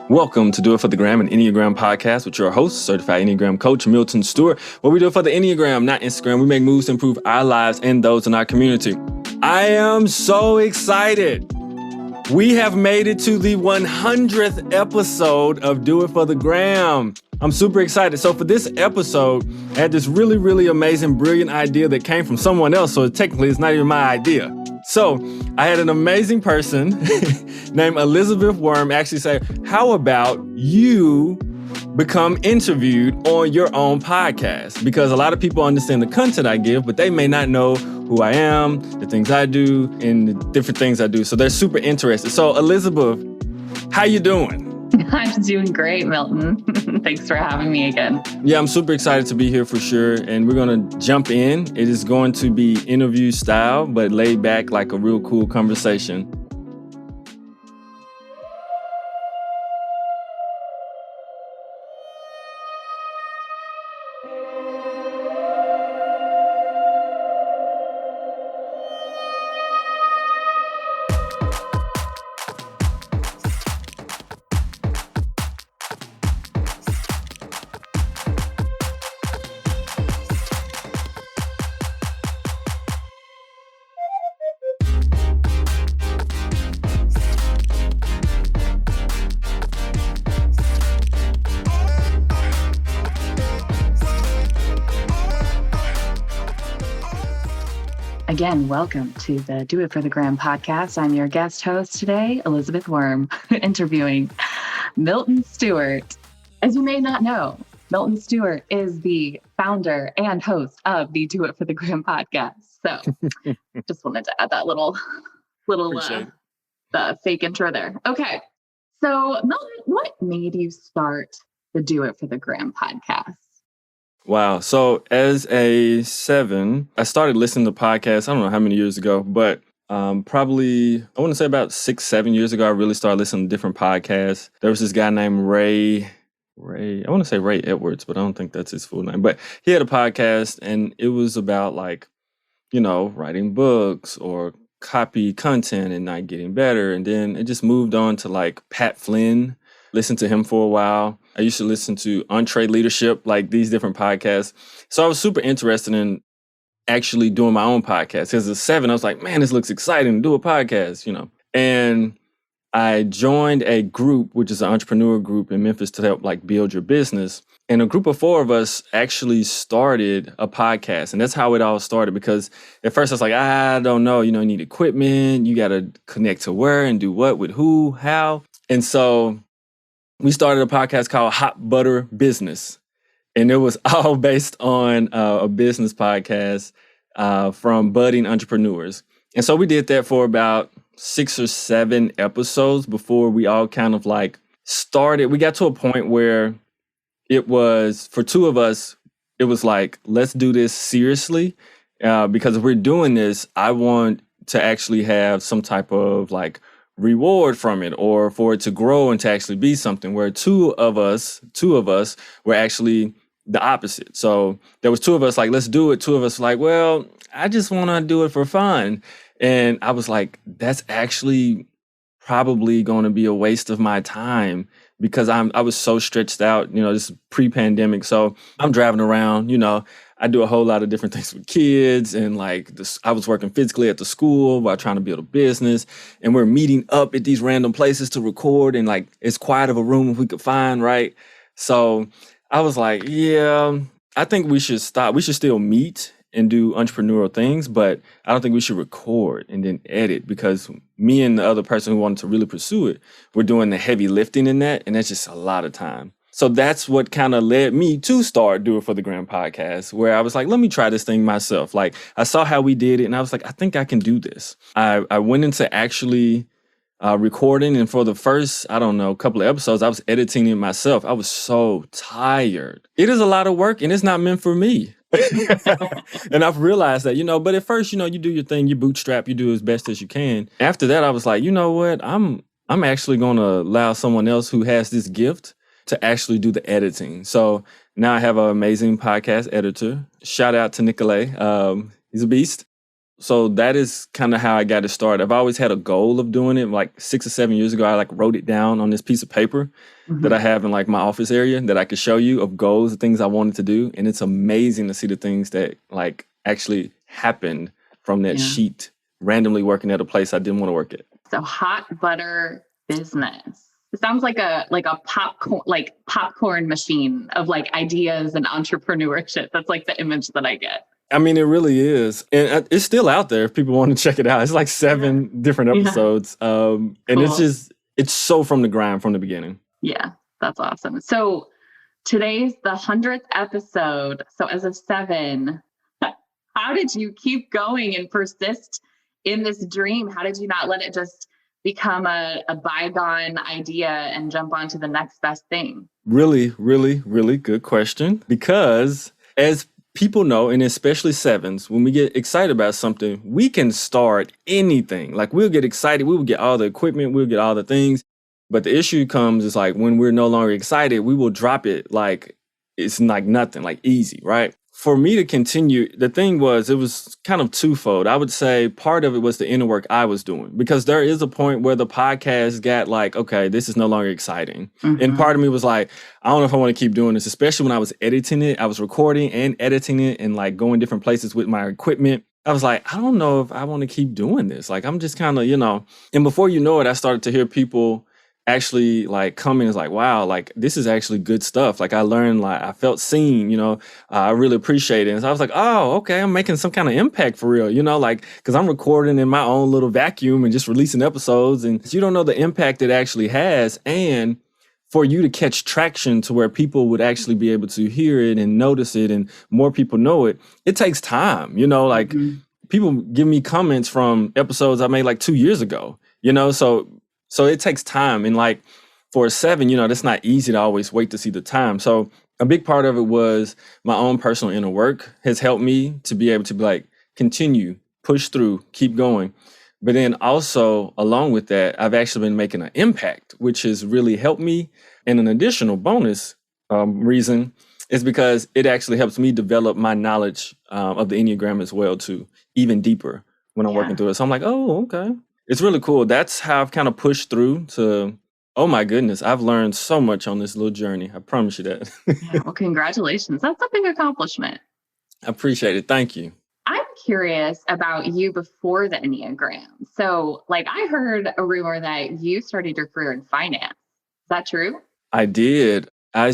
Welcome to Do It for the Gram, an Enneagram podcast with your host, certified Enneagram coach, Milton Stewart, where we do it for the Enneagram, not Instagram. We make moves to improve our lives and those in our community. I am so excited. We have made it to the 100th episode of Do It for the Gram. I'm super excited. So for this episode, I had this really amazing, brilliant idea that came from someone else. So technically, it's not even my idea. So I had an amazing person named Elisabeth Wurm actually say, how about you become interviewed on your own podcast? Because a lot of people understand the content I give, but they may not know who I am, the things I do, and the different things I do. So they're super interested. So Elisabeth, how you doing? I'm doing great, Milton. Thanks for having me again. Yeah, I'm super excited to be here for sure. And we're going to jump in. It is going to be interview style, but laid back like a real cool conversation. Again, welcome to the Do It for the Gram podcast. I'm your guest host today, Elisabeth Wurm, interviewing Milton Stewart. As you may not know, Milton Stewart is the founder and host of the Do It for the Gram podcast. So just wanted to add that little fake intro there. Okay. So Milton, what made you start the Do It for the Gram podcast? Wow. So as a 7, I started listening to podcasts, I don't know how many years ago, but probably, I want to say about 6-7 years ago, I really started listening to different podcasts. There was this guy named Ray, I want to say Ray Edwards, but I don't think that's his full name. But he had a podcast and it was about writing books or copy content and not getting better. And then it just moved on to Pat Flynn. Listened to him for a while. I used to listen to Entree Leadership, these different podcasts. So I was super interested in actually doing my own podcast. As a 7, I was like, man, this looks exciting to do a podcast, And I joined a group, which is an entrepreneur group in Memphis to help build your business. And a group of 4 of us actually started a podcast. And that's how it all started, because at first I was like, I don't know, you need equipment. You got to connect to where and do what with who, how. And so we started a podcast called Hot Butter Business, and it was all based on a business podcast from budding entrepreneurs. And so we did that for about 6 or 7 episodes before we all kind of started. We got to a point where it was, for 2 of us, it was let's do this seriously, because if we're doing this, I want to actually have some type of reward from it, or for it to grow and to actually be something, where two of us were actually the opposite. So there was 2 of us let's do it. 2 of us well, I just want to do it for fun. And I was like, that's actually probably going to be a waste of my time, because I was so stretched out, this is pre-pandemic. So I'm driving around, I do a whole lot of different things with kids, and I was working physically at the school while trying to build a business, and we're meeting up at these random places to record, and as quiet of a room if we could find, right? So I was like, yeah, I think we should stop. We should still meet and do entrepreneurial things, but I don't think we should record and then edit, because me and the other person who wanted to really pursue it, we're doing the heavy lifting in that, and that's just a lot of time. So that's what kind of led me to start Do It for the Gram podcast, where I was like, let me try this thing myself. I saw how we did it, and I was like, I think I can do this. I went into actually recording, and for the first, couple of episodes, I was editing it myself. I was so tired. It is a lot of work, and it's not meant for me. And I've realized that, but at first, you do your thing, you bootstrap, you do as best as you can. After that, I was like, you know what? I'm actually going to allow someone else who has this gift to actually do the editing. So now I have an amazing podcast editor. Shout out to Nicolay. He's a beast. So that is kind of how I got it started. I've always had a goal of doing it. Like 6 or 7 years ago, I like wrote it down on this piece of paper that I have in like my office area that I could show you of goals, the things I wanted to do. And it's amazing to see the things that like actually happened from that sheet, randomly working at a place I didn't want to work at. So hot butter business. It sounds like a popcorn machine of like ideas and entrepreneurship. That's like the image that I get. I mean, it really is. And it's still out there if people want to check it out. It's like 7 different episodes. And it's so from the grind from the beginning. Yeah, that's awesome. So today's the 100th episode. So as a 7, how did you keep going and persist in this dream? How did you not let it just become a bygone idea and jump on to the next best thing? Really, really, really good question. Because as people know, and especially 7s, when we get excited about something, we can start anything. Like we'll get excited, we will get all the equipment, we'll get all the things. But the issue comes is like when we're no longer excited, we will drop it like it's like nothing, like easy, right? For me to continue, the thing was, it was kind of twofold. I would say part of it was the inner work I was doing, because there is a point where the podcast got like, okay, this is no longer exciting. And part of me was like, I don't know if I want to keep doing this, especially when I was editing it. I was recording and editing it and like going different places with my equipment. I was like, I don't know if I want to keep doing this. Like, I'm just kind of, and before you know it, I started to hear people actually like coming is like, wow, like this is actually good stuff. Like I learned, like I felt seen, I really appreciate it. And so I was like, oh, okay, I'm making some kind of impact for real, like, cause I'm recording in my own little vacuum and just releasing episodes, and you don't know the impact it actually has. And for you to catch traction to where people would actually be able to hear it and notice it and more people know it, it takes time, like people give me comments from episodes I made like 2 years ago, so it takes time. And like for a 7, that's not easy to always wait to see the time. So a big part of it was my own personal inner work has helped me to be able to be like, continue, push through, keep going. But then also along with that, I've actually been making an impact, which has really helped me. And an additional bonus reason is because it actually helps me develop my knowledge of the Enneagram as well too, even deeper when I'm working through it. So I'm like, oh, okay. It's really cool. That's how I've kind of pushed through to, oh my goodness, I've learned so much on this little journey. I promise you that. Well, congratulations. That's a big accomplishment. I appreciate it. Thank you. I'm curious about you before the Enneagram. So like I heard a rumor that you started your career in finance. Is that true? I did. I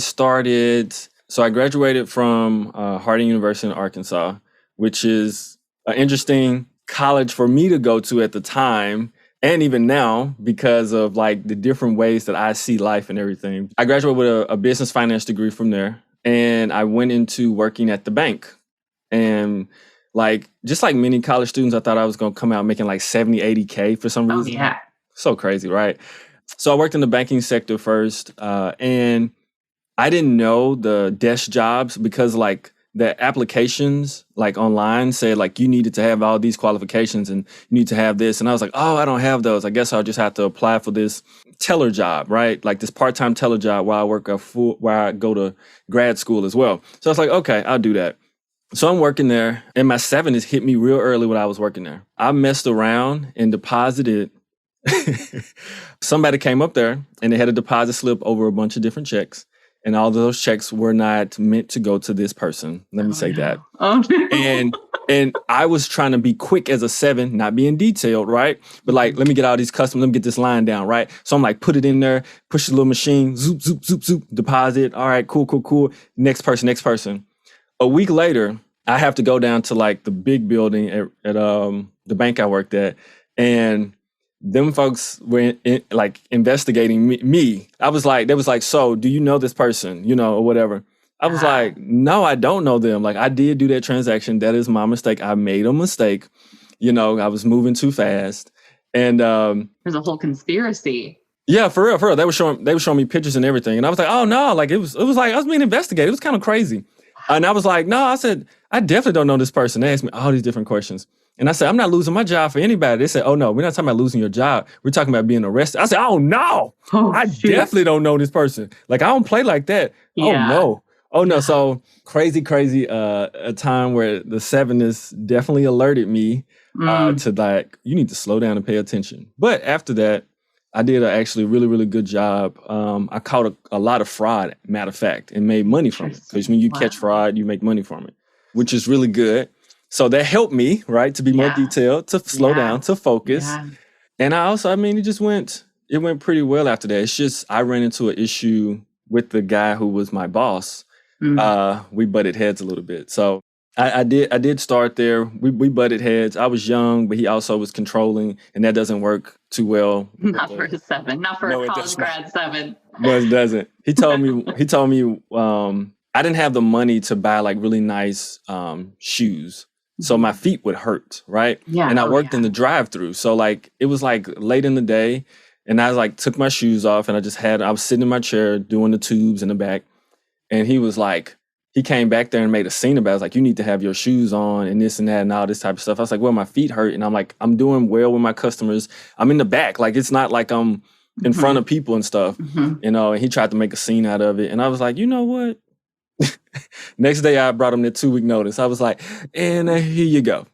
graduated from Harding University in Arkansas, which is an interesting college for me to go to at the time and even now because of like the different ways that I see life and everything. I graduated with a business finance degree from there, and I went into working at the bank. And like, just like many college students, I thought I was going to come out making like 70, 80K for some reason. Oh, yeah. So crazy, right? So I worked in the banking sector first, and I didn't know the desk jobs because like the applications like online said like you needed to have all these qualifications and you need to have this. And I was like, oh, I don't have those. I guess I'll just have to apply for this teller job, right? Like this part-time teller job while I work where I go to grad school as well. So I was like, okay, I'll do that. So I'm working there, and my 7 has hit me real early when I was working there. I messed around and deposited. Somebody came up there and they had a deposit slip over a bunch of different checks. And all those checks were not meant to go to this person. Let me say that. Oh, no. And I was trying to be quick as a 7, not being detailed, right? But like, let me get all these customers, let me get this line down, right? So I'm like, put it in there, push the little machine, zoop, zoop, zoop, zoop, deposit. All right, cool. Next person. A week later, I have to go down to like the big building at the bank I worked at, and them folks were investigating me. I was like, they was like, so do you know this person, or whatever? I was like, no, I don't know them. Like I did do that transaction. That is my mistake. I made a mistake. I was moving too fast. And there's a whole conspiracy. Yeah, for real. They were showing me pictures and everything. And I was like, oh no, like it was like I was being investigated. It was kind of crazy. And I was like, no, I said, I definitely don't know this person. They asked me all these different questions. And I said, I'm not losing my job for anybody. They said, oh, no, we're not talking about losing your job. We're talking about being arrested. I said, oh, no, definitely don't know this person. Like, I don't play like that. Yeah. Oh, no. So crazy, a time where the 7 has definitely alerted me to like, you need to slow down and pay attention. But after that, I did actually really, really good job. I caught a lot of fraud, matter of fact, and made money from it. Because when you catch fraud, you make money from it, which is really good. So that helped me, right, to be more detailed, to slow down, to focus. Yeah. And I also, I mean, it went pretty well after that. It's just I ran into an issue with the guy who was my boss. We butted heads a little bit. So I did start there. We butted heads. I was young, but he also was controlling, and that doesn't work too well. Not for a 7. Not for a college grad 7. No, it doesn't. He told me I didn't have the money to buy like really nice shoes. So my feet would hurt, right? Yeah. And I worked in the drive-through. So like it was like late in the day, and I like took my shoes off, and I was sitting in my chair doing the tubes in the back. And he came back there and made a scene about it. I was like, you need to have your shoes on and this and that and all this type of stuff. I was like, well, my feet hurt. And I'm like, I'm doing well with my customers. I'm in the back. Like, it's not like I'm in front of people and stuff, you know, and he tried to make a scene out of it. And I was like, you know what? Next day I brought him the 2-week notice. I was like, and here you go.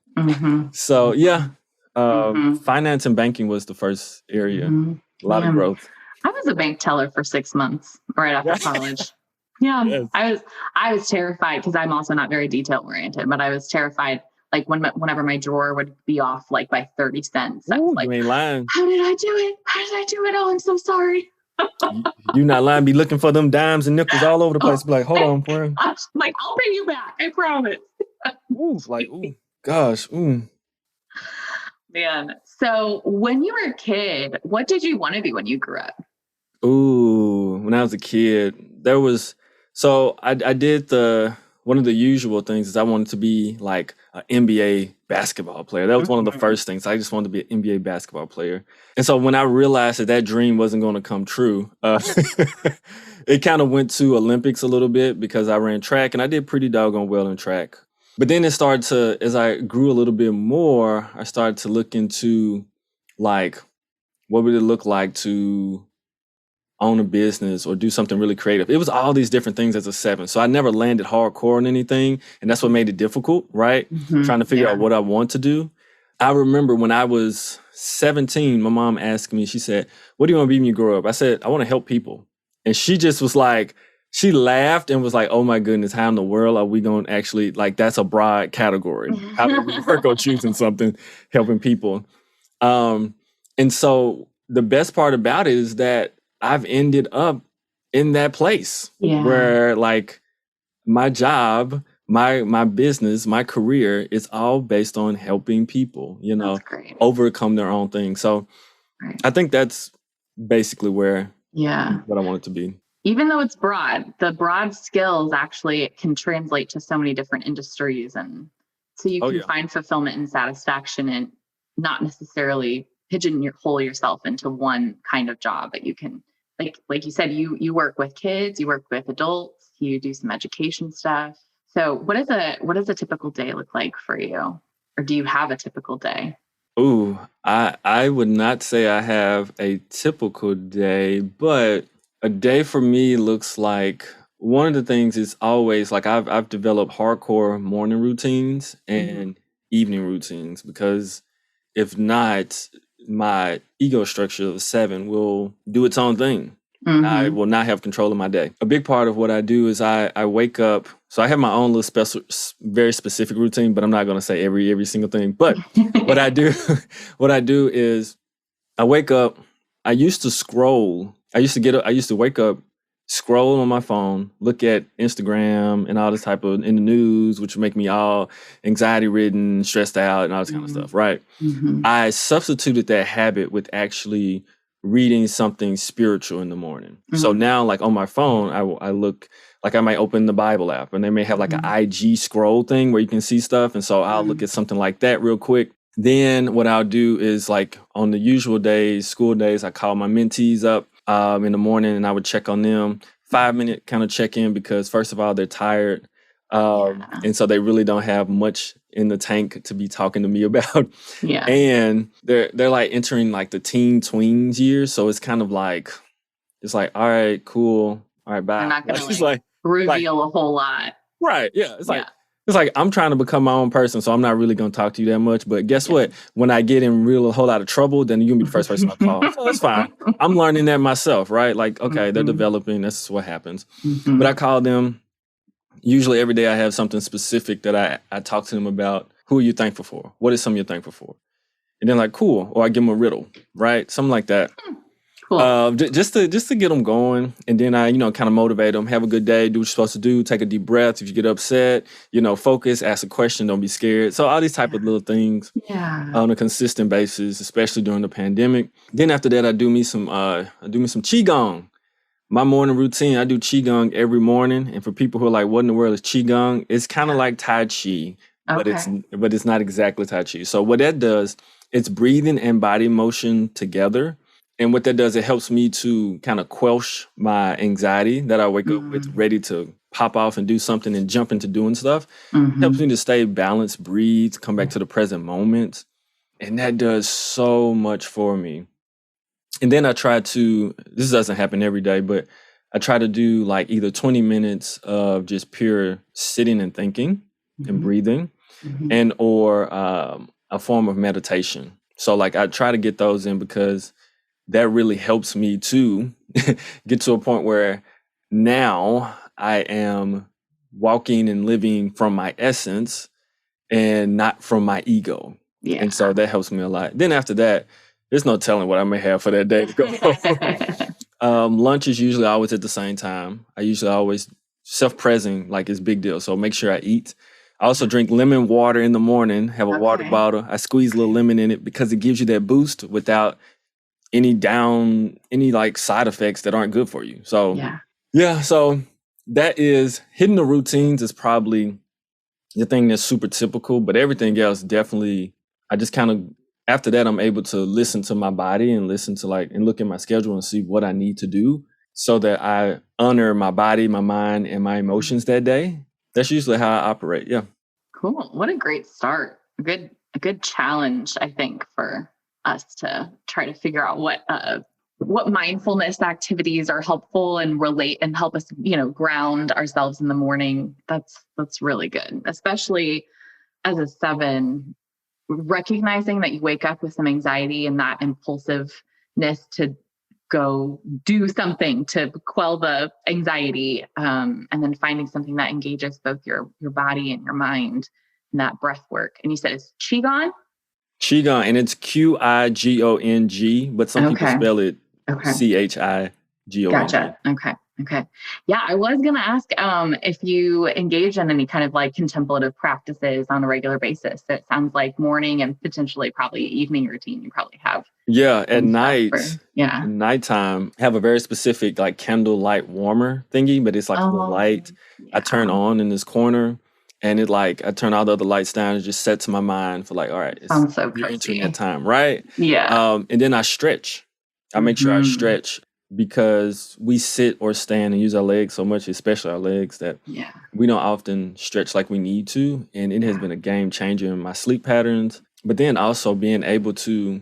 So yeah, finance and banking was the first area. A lot of growth. I was a bank teller for 6 months right after college. Yeah, yes. I was terrified because I'm also not very detail oriented, but I was terrified like whenever my drawer would be off like by 30 cents. I was like, you ain't lying. How did I do it? Oh, I'm so sorry. You not lying. Be looking for them dimes and nickels all over the place. Be like, hold on, bro. I'm like, I'll pay you back. I promise. Gosh. Man. So when you were a kid, what did you want to be when you grew up? When I was a kid, I did one of the usual things is I wanted to be like an NBA basketball player. That was one of the first things. I just wanted to be an NBA basketball player. And so when I realized that dream wasn't going to come true, it kind of went to Olympics a little bit because I ran track and I did pretty doggone well in track. But then as I grew a little bit more, I started to look into like, what would it look like to own a business or do something really creative? It was all these different things as a 7. So I never landed hardcore on anything. And that's what made it difficult, right? Trying to figure out what I want to do. I remember when I was 17, my mom asked me, she said, what do you want to be when you grow up? I said, I want to help people. And she just was like, she laughed and was like, oh my goodness, how in the world are we going to actually, like, that's a broad category. How do we work on choosing something, helping people? And so the best part about it is that I've ended up in that place where like my job, my business, my career is all based on helping people, you know, overcome their own thing. So I think that's basically what I want it to be. Even though it's broad, the broad skills actually can translate to so many different industries. And so you can find fulfillment and satisfaction and not necessarily pigeonhole yourself into one kind of job, but you can, like you said, you work with kids, you work with adults, you do some education stuff. So what does a typical day look like for you? Or do you have a typical day? I would not say I have a typical day, but a day for me looks like one of the things is always like I've developed hardcore morning routines and evening routines, because if not, my ego structure of 7 will do its own thing. I will not have control of my day. A big part of what I do is I wake up. So I have my own little special, very specific routine, but I'm not going to say every single thing. But what I do is I wake up. I used to scroll. I used to wake up, scroll on my phone, look at Instagram and all this type of in the news, which would make me all anxiety ridden, stressed out, and all this kind of stuff. Right. I substituted that habit with actually reading something spiritual in the morning. So now, like on my phone, I look like I might open the Bible app, and they may have like an IG scroll thing where you can see stuff. And so I'll look at something like that real quick. Then what I'll do is, like on the usual days, school days, I call my mentees up in the morning and I would check on them. 5-minute kind of check in, because first of all, they're tired. And so they really don't have much in the tank to be talking to me about. And they're like entering like the teen tweens years. So it's kind of like, it's like, all right, cool. All right, bye. I'm not going to reveal a whole lot. Right. Yeah. It's like, It's like I'm trying to become my own person, so I'm not really going to talk to you that much. But guess what? When I get in a whole lot of trouble, then you'll be the first person I call. So that's fine. I'm learning that myself, right? Like, okay, they're developing. That's what happens. But I call them. Usually every day I have something specific that I talk to them about. Who are you thankful for? What is something you're thankful for? And then like, cool. Or I give them a riddle, right? Something like that. Cool. Just to get them going, and then I, kind of motivate them. Have a good day. Do what you're supposed to do. Take a deep breath. If you get upset, focus. Ask a question. Don't be scared. So all these type of little things on a consistent basis, especially during the pandemic. Then after that, I do me some Qigong. My morning routine. I do Qigong every morning. And for people who are like, "What in the world is Qigong?" It's kind of like Tai Chi, but it's not exactly Tai Chi. So what that does, it's breathing and body motion together. And what that does, it helps me to kind of quench my anxiety that I wake up with, ready to pop off and do something and jump into doing stuff. Helps me to stay balanced, breathe, come back to the present moment. And that does so much for me. And then I try to, this doesn't happen every day, but I try to do like either 20 minutes of just pure sitting and thinking and breathing and or a form of meditation. So like I try to get those in because that really helps me to get to a point where now I am walking and living from my essence and not from my ego. Yeah. And so that helps me a lot. Then after that, there's no telling what I may have for that day to go. Lunch is usually always at the same time. I usually always self-present, like it's a big deal. So make sure I eat. I also drink lemon water in the morning, have a water bottle. I squeeze a little lemon in it because it gives you that boost without any like side effects that aren't good for you. So so that is hitting the routines is probably the thing that's super typical, but everything else definitely, I just kind of, after that, I'm able to listen to my body and listen to and look at my schedule and see what I need to do so that I honor my body, my mind, and my emotions that day. That's usually how I operate. Yeah. Cool. What a great start. A good challenge, I think, for us to try to figure out what mindfulness activities are helpful and relate and help us, ground ourselves in the morning. That's really good, especially as a 7, recognizing that you wake up with some anxiety and that impulsiveness to go do something to quell the anxiety, and then finding something that engages both your body and your mind, and that breath work. And you said it's Qigong? Qigong, and it's Qigong, but some people spell it Chigong. Gotcha. Okay. Yeah, I was going to ask if you engage in any kind of like contemplative practices on a regular basis. It sounds like morning and potentially probably evening routine you probably have. Yeah, at night. At nighttime, I have a very specific like candle light warmer thingy, but it's like a little light I turn on in this corner. And it I turn all the other lights down and just sets my mind for all right, you're entering that time, right? Yeah. And then I stretch. I make sure I stretch because we sit or stand and use our legs so much, especially our legs, that we don't often stretch like we need to. And it has been a game changer in my sleep patterns, but then also being able to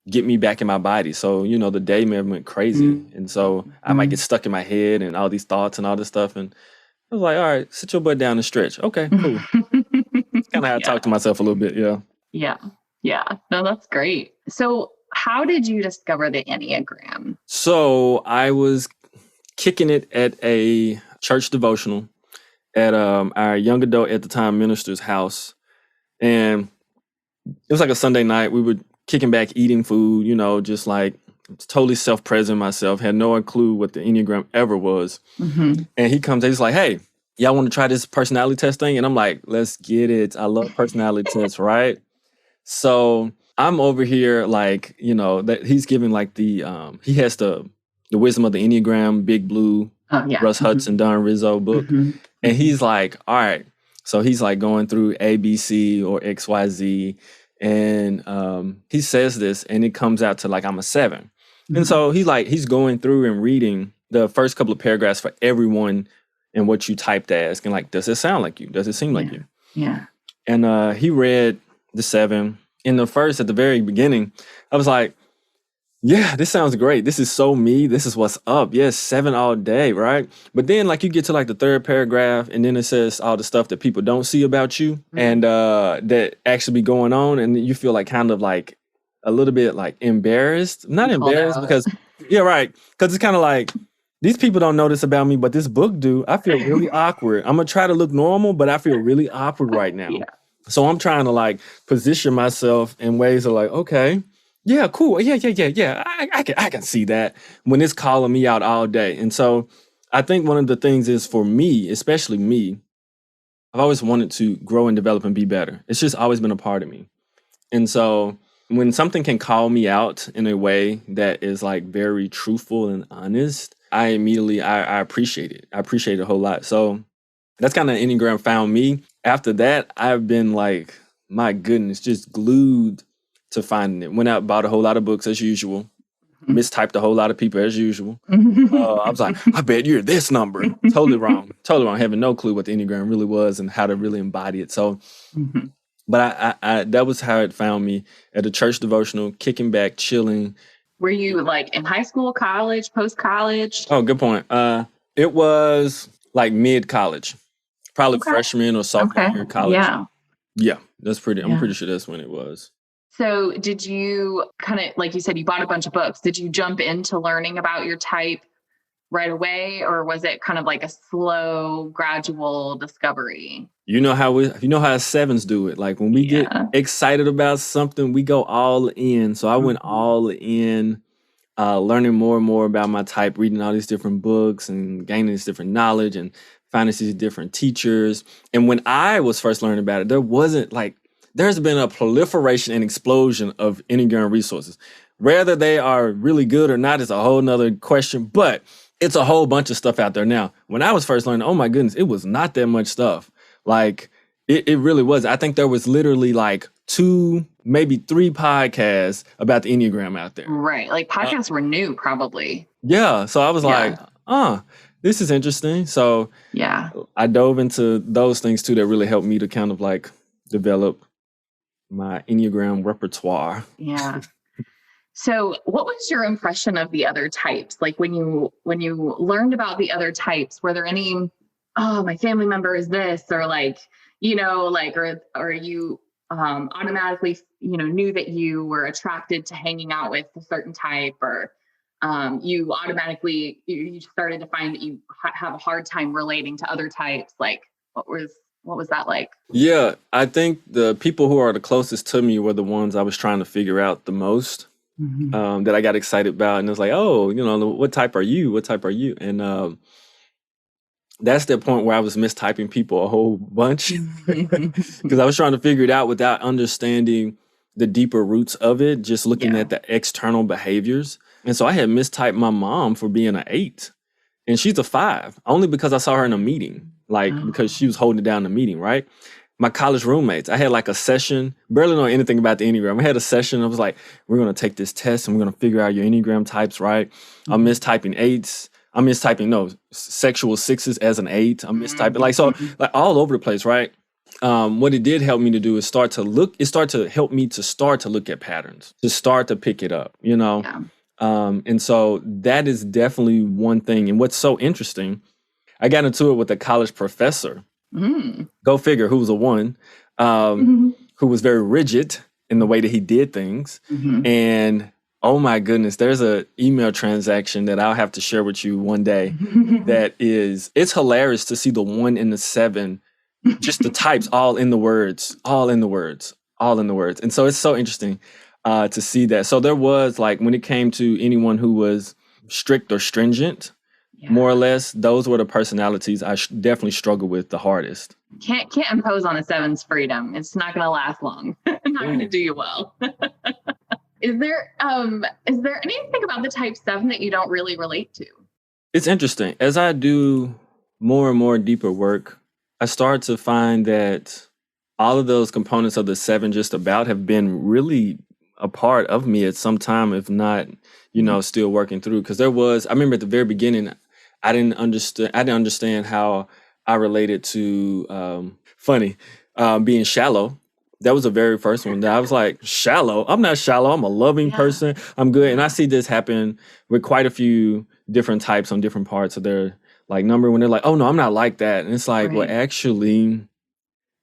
get me back in my body. So, the day may have went crazy. And so I might get stuck in my head and all these thoughts and all this stuff. And I was like, all right, sit your butt down and stretch. Okay, cool. Kind of how I talk to myself a little bit. Yeah. No, that's great. So how did you discover the Enneagram? So I was kicking it at a church devotional at our young adult at the time minister's house. And it was like a Sunday night. We were kicking back, eating food, just like totally self-present myself, had no clue what the Enneagram ever was. And he comes in, he's like, hey, y'all want to try this personality test thing? And I'm like, let's get it. I love personality tests, right? So I'm over here that he's giving he has the Wisdom of the Enneagram, Big Blue, Russ Hudson, Don Rizzo book. And he's like, all right. So he's going through ABC or XYZ. And he says this and it comes out to I'm a 7. And so he's going through and reading the first couple of paragraphs for everyone and what you typed as. And does it sound like you? Does it seem like you? Yeah. And he read the 7. At the very beginning, I was like, Yeah, this sounds great. This is so me. This is what's up. Yes, 7 all day, right? But then like you get to like the third paragraph and then it says all the stuff that people don't see about you and that actually be going on and you feel like kind of like a little bit like embarrassed. Not embarrassed because yeah, right. Because it's kind of like these people don't know this about me, but this book do. I feel really awkward. I'm gonna try to look normal, but I feel really awkward right now. Yeah. So I'm trying to like position myself in ways of like, okay, yeah, cool. Yeah. I can see that when it's calling me out all day. And so I think one of the things is for me, especially me, I've always wanted to grow and develop and be better. It's just always been a part of me. And so when something can call me out in a way that is like very truthful and honest, I immediately I appreciate it. I appreciate it a whole lot. So that's kind of Enneagram found me. After that, I've been like, my goodness, just glued to finding it. Went out, bought a whole lot of books as usual. Mistyped a whole lot of people as usual. I was like, I bet you're this number. Totally wrong. Totally wrong. Having no clue what the Enneagram really was and how to really embody it. So, but I that was how it found me at a church devotional, kicking back, chilling. Were you like in high school, college, post-college? Oh, good point. It was like mid-college, probably freshman or sophomore year of college. Yeah, that's pretty. I'm pretty sure that's when it was. So did you kind of, like you said, you bought a bunch of books. Did you jump into learning about your type right away? Or was it kind of like a slow, gradual discovery? You know how sevens do it. Like when we get excited about something, we go all in. So I went all in, learning more and more about my type, reading all these different books and gaining this different knowledge and finding these different teachers. And when I was first learning about it, there's been a proliferation and explosion of Enneagram resources. Whether they are really good or not is a whole nother question, but it's a whole bunch of stuff out there now. When I was first learning, oh my goodness, it was not that much stuff. Like it really was. I think there was literally like 2, maybe 3 podcasts about the Enneagram out there. Right. Like podcasts were new probably. Yeah. So I was like, this is interesting. So I dove into those things too that really helped me to kind of like develop my Enneagram repertoire. Yeah. So what was your impression of the other types? Like when you learned about the other types, were there any, oh, my family member is this, or like, or you automatically, knew that you were attracted to hanging out with a certain type, or you automatically, you started to find that you have a hard time relating to other types? Like what was that like? Yeah, I think the people who are the closest to me were the ones I was trying to figure out the most, that I got excited about. And it was like, oh, what type are you? What type are you? And that's the point where I was mistyping people a whole bunch because I was trying to figure it out without understanding the deeper roots of it, just looking at the external behaviors. And so I had mistyped my mom for being an 8. And she's a 5, only because I saw her in a meeting, because she was holding down the meeting, right? My college roommates, I had like a session, barely know anything about the Enneagram. I had a session, I was like, we're going to take this test and we're going to figure out your Enneagram types, right? I'm mistyping 8s. I'm mistyping, sexual 6s as an 8. I'm mistyping, like all over the place, right? What it did help me to do is start to look at patterns, to start to pick it up, and so that is definitely one thing. And what's so interesting, I got into it with a college professor. Go figure, who was a 1, who was very rigid in the way that he did things. And oh my goodness, there's a email transaction that I'll have to share with you one day it's hilarious to see the 1 and the 7, just the types all in the words. And so it's so interesting to see that. So there was like, when it came to anyone who was strict or stringent, more or less, those were the personalities I definitely struggle with the hardest. Can't impose on a 7's freedom. It's not going to last long. Not going to do you well. Is there anything about the type 7 that you don't really relate to? It's interesting. As I do more and more deeper work, I start to find that all of those components of the 7 just about have been really a part of me at some time, if not, still working through. Because I remember at the very beginning, I didn't understand how I related to, being shallow. That was the very first one that I was like, shallow. I'm not shallow. I'm a loving person. I'm good. And I see this happen with quite a few different types on different parts of their like number when they're like, oh no, I'm not like that. And it's like, well, Right. actually,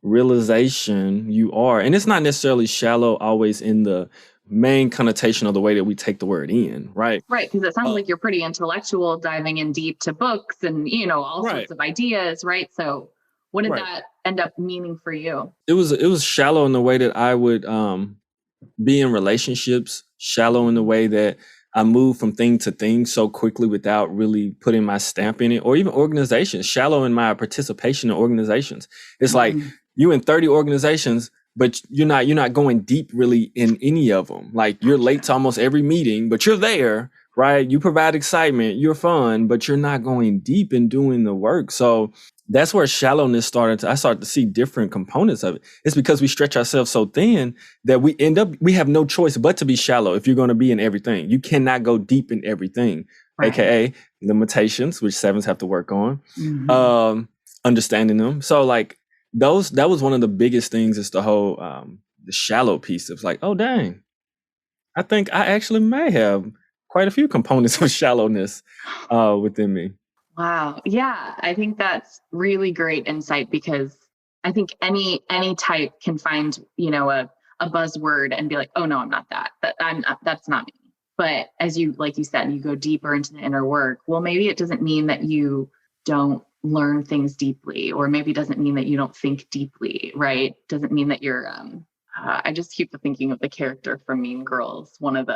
realization you are. And it's not necessarily shallow always in the main connotation of the way that we take the word in, right? Right, because it sounds like you're pretty intellectual, diving in deep to books and, all Right. sorts of ideas, right? So what did Right. that end up meaning for you? It was shallow in the way that I would be in relationships, shallow in the way that I move from thing to thing so quickly without really putting my stamp in it, or even organizations, shallow in my participation in organizations. It's like you in 30 organizations, but you're not going deep really in any of them. Like you're late to almost every meeting, but you're there, right? You provide excitement, you're fun, but you're not going deep in doing the work. So that's where shallowness I started to see different components of it. It's because we stretch ourselves so thin that we have no choice but to be shallow if you're going to be in everything. You cannot go deep in everything, AKA limitations, which sevens have to work on, understanding them. So like that was one of the biggest things is the whole, the shallow piece. It was like, oh, dang, I think I actually may have quite a few components of shallowness within me. Wow. Yeah, I think that's really great insight because I think any type can find, a buzzword and be like, oh no, I'm not that. That's not me. But as like you said, you go deeper into the inner work. Well, maybe it doesn't mean that you don't learn things deeply, or maybe it doesn't mean that you don't think deeply, right? Doesn't mean that you're I just keep thinking of the character from Mean Girls, one of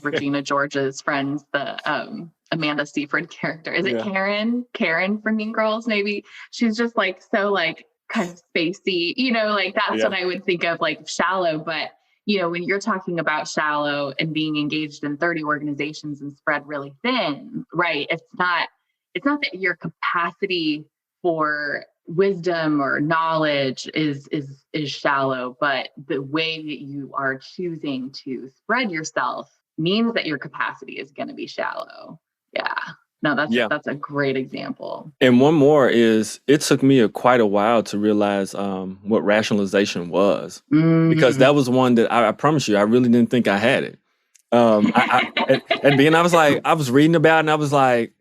Regina George's friends, the Amanda Seyfried character. Is it Karen? Karen from Mean Girls, maybe. She's just like so like kind of spacey, like that's what I would think of like shallow. But when you're talking about shallow and being engaged in 30 organizations and spread really thin, right? It's not that your capacity for wisdom or knowledge is shallow, but the way that you are choosing to spread yourself means that your capacity is going to be shallow. Yeah. No, that's a great example. And one more is it took me quite a while to realize what rationalization was, because that was one that I promise you, I really didn't think I had it. At the end, I was reading about it and I was like,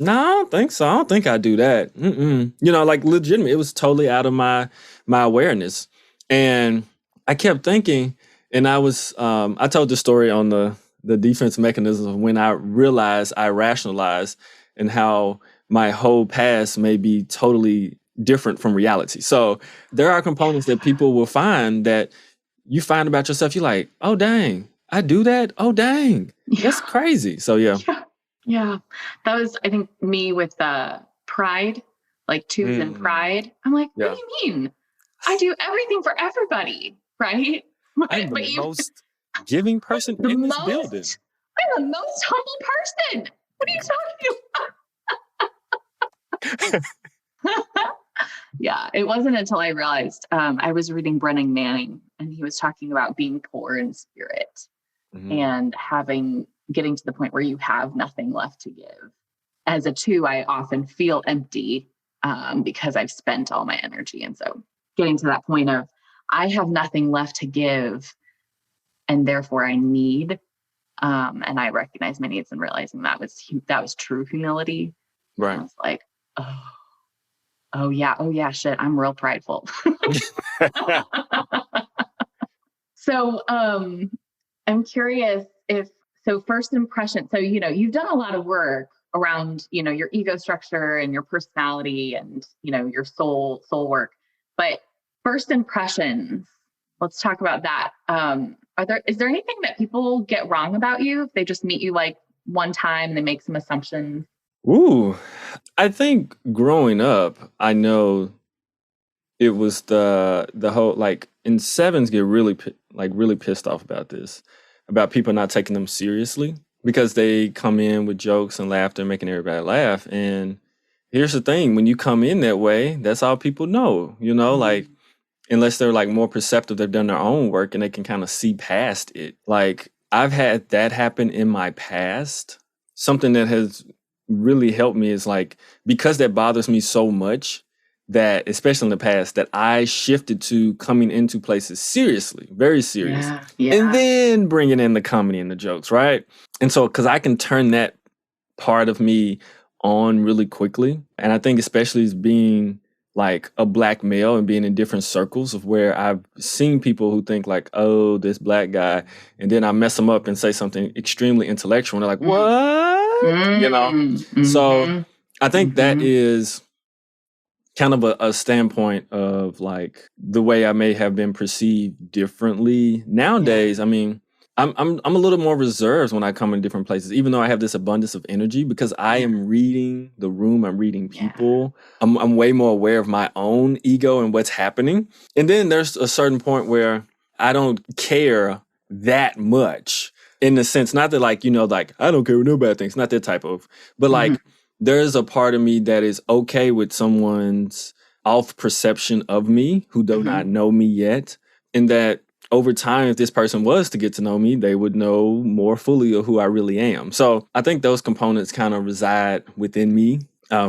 no, I don't think so. I don't think I do that. Like legitimate. It was totally out of my awareness. And I kept thinking, and I told the story on the defense mechanism of when I realized I rationalized and how my whole past may be totally different from reality. So there are components that people will find that you find about yourself. You're like, oh, dang, I do that. Oh, dang, that's crazy. So, yeah. Yeah, that was, I think, me with pride, like twos and pride. I'm like, what do you mean? I do everything for everybody, right? I'm the most giving person in this building. I'm the most humble person. What are you talking about? Yeah, it wasn't until I realized I was reading Brennan Manning, and he was talking about being poor in spirit and getting to the point where you have nothing left to give. As a two, I often feel empty because I've spent all my energy. And so getting to that point of I have nothing left to give and therefore I need, and I recognize my needs, and realizing that was true humility. Right. I was like, oh yeah, shit, I'm real prideful. So I'm curious so first impression, so, you've done a lot of work around, your ego structure and your personality and, your soul work, but first impressions, let's talk about that. Is there anything that people get wrong about you if they just meet you like one time and they make some assumptions? Ooh, I think growing up, I know it was the whole, like, and sevens get really pissed off about this, about people not taking them seriously because they come in with jokes and laughter, making everybody laugh. And here's the thing, when you come in that way, that's all people know, like, unless they're like more perceptive, they've done their own work and they can kind of see past it. Like I've had that happen in my past. Something that has really helped me is like, because that bothers me so much, that, especially in the past, that I shifted to coming into places seriously, very serious, and then bringing in the comedy and the jokes, right? And so, because I can turn that part of me on really quickly. And I think especially as being like a Black male and being in different circles of where I've seen people who think like, oh, this Black guy, and then I mess them up and say something extremely intellectual and they're like, what? You know? So I think that is kind of a standpoint of like the way I may have been perceived differently. Nowadays, I mean, I'm a little more reserved when I come in different places, even though I have this abundance of energy because I am reading the room, I'm reading people. I'm way more aware of my own ego and what's happening. And then there's a certain point where I don't care that much in the sense, not that like, you know, like I don't care what nobody thinks, not that type of, but like there's a part of me that is okay with someone's off perception of me who do not know me yet. And that over time, if this person was to get to know me, they would know more fully of who I really am. So I think those components kind of reside within me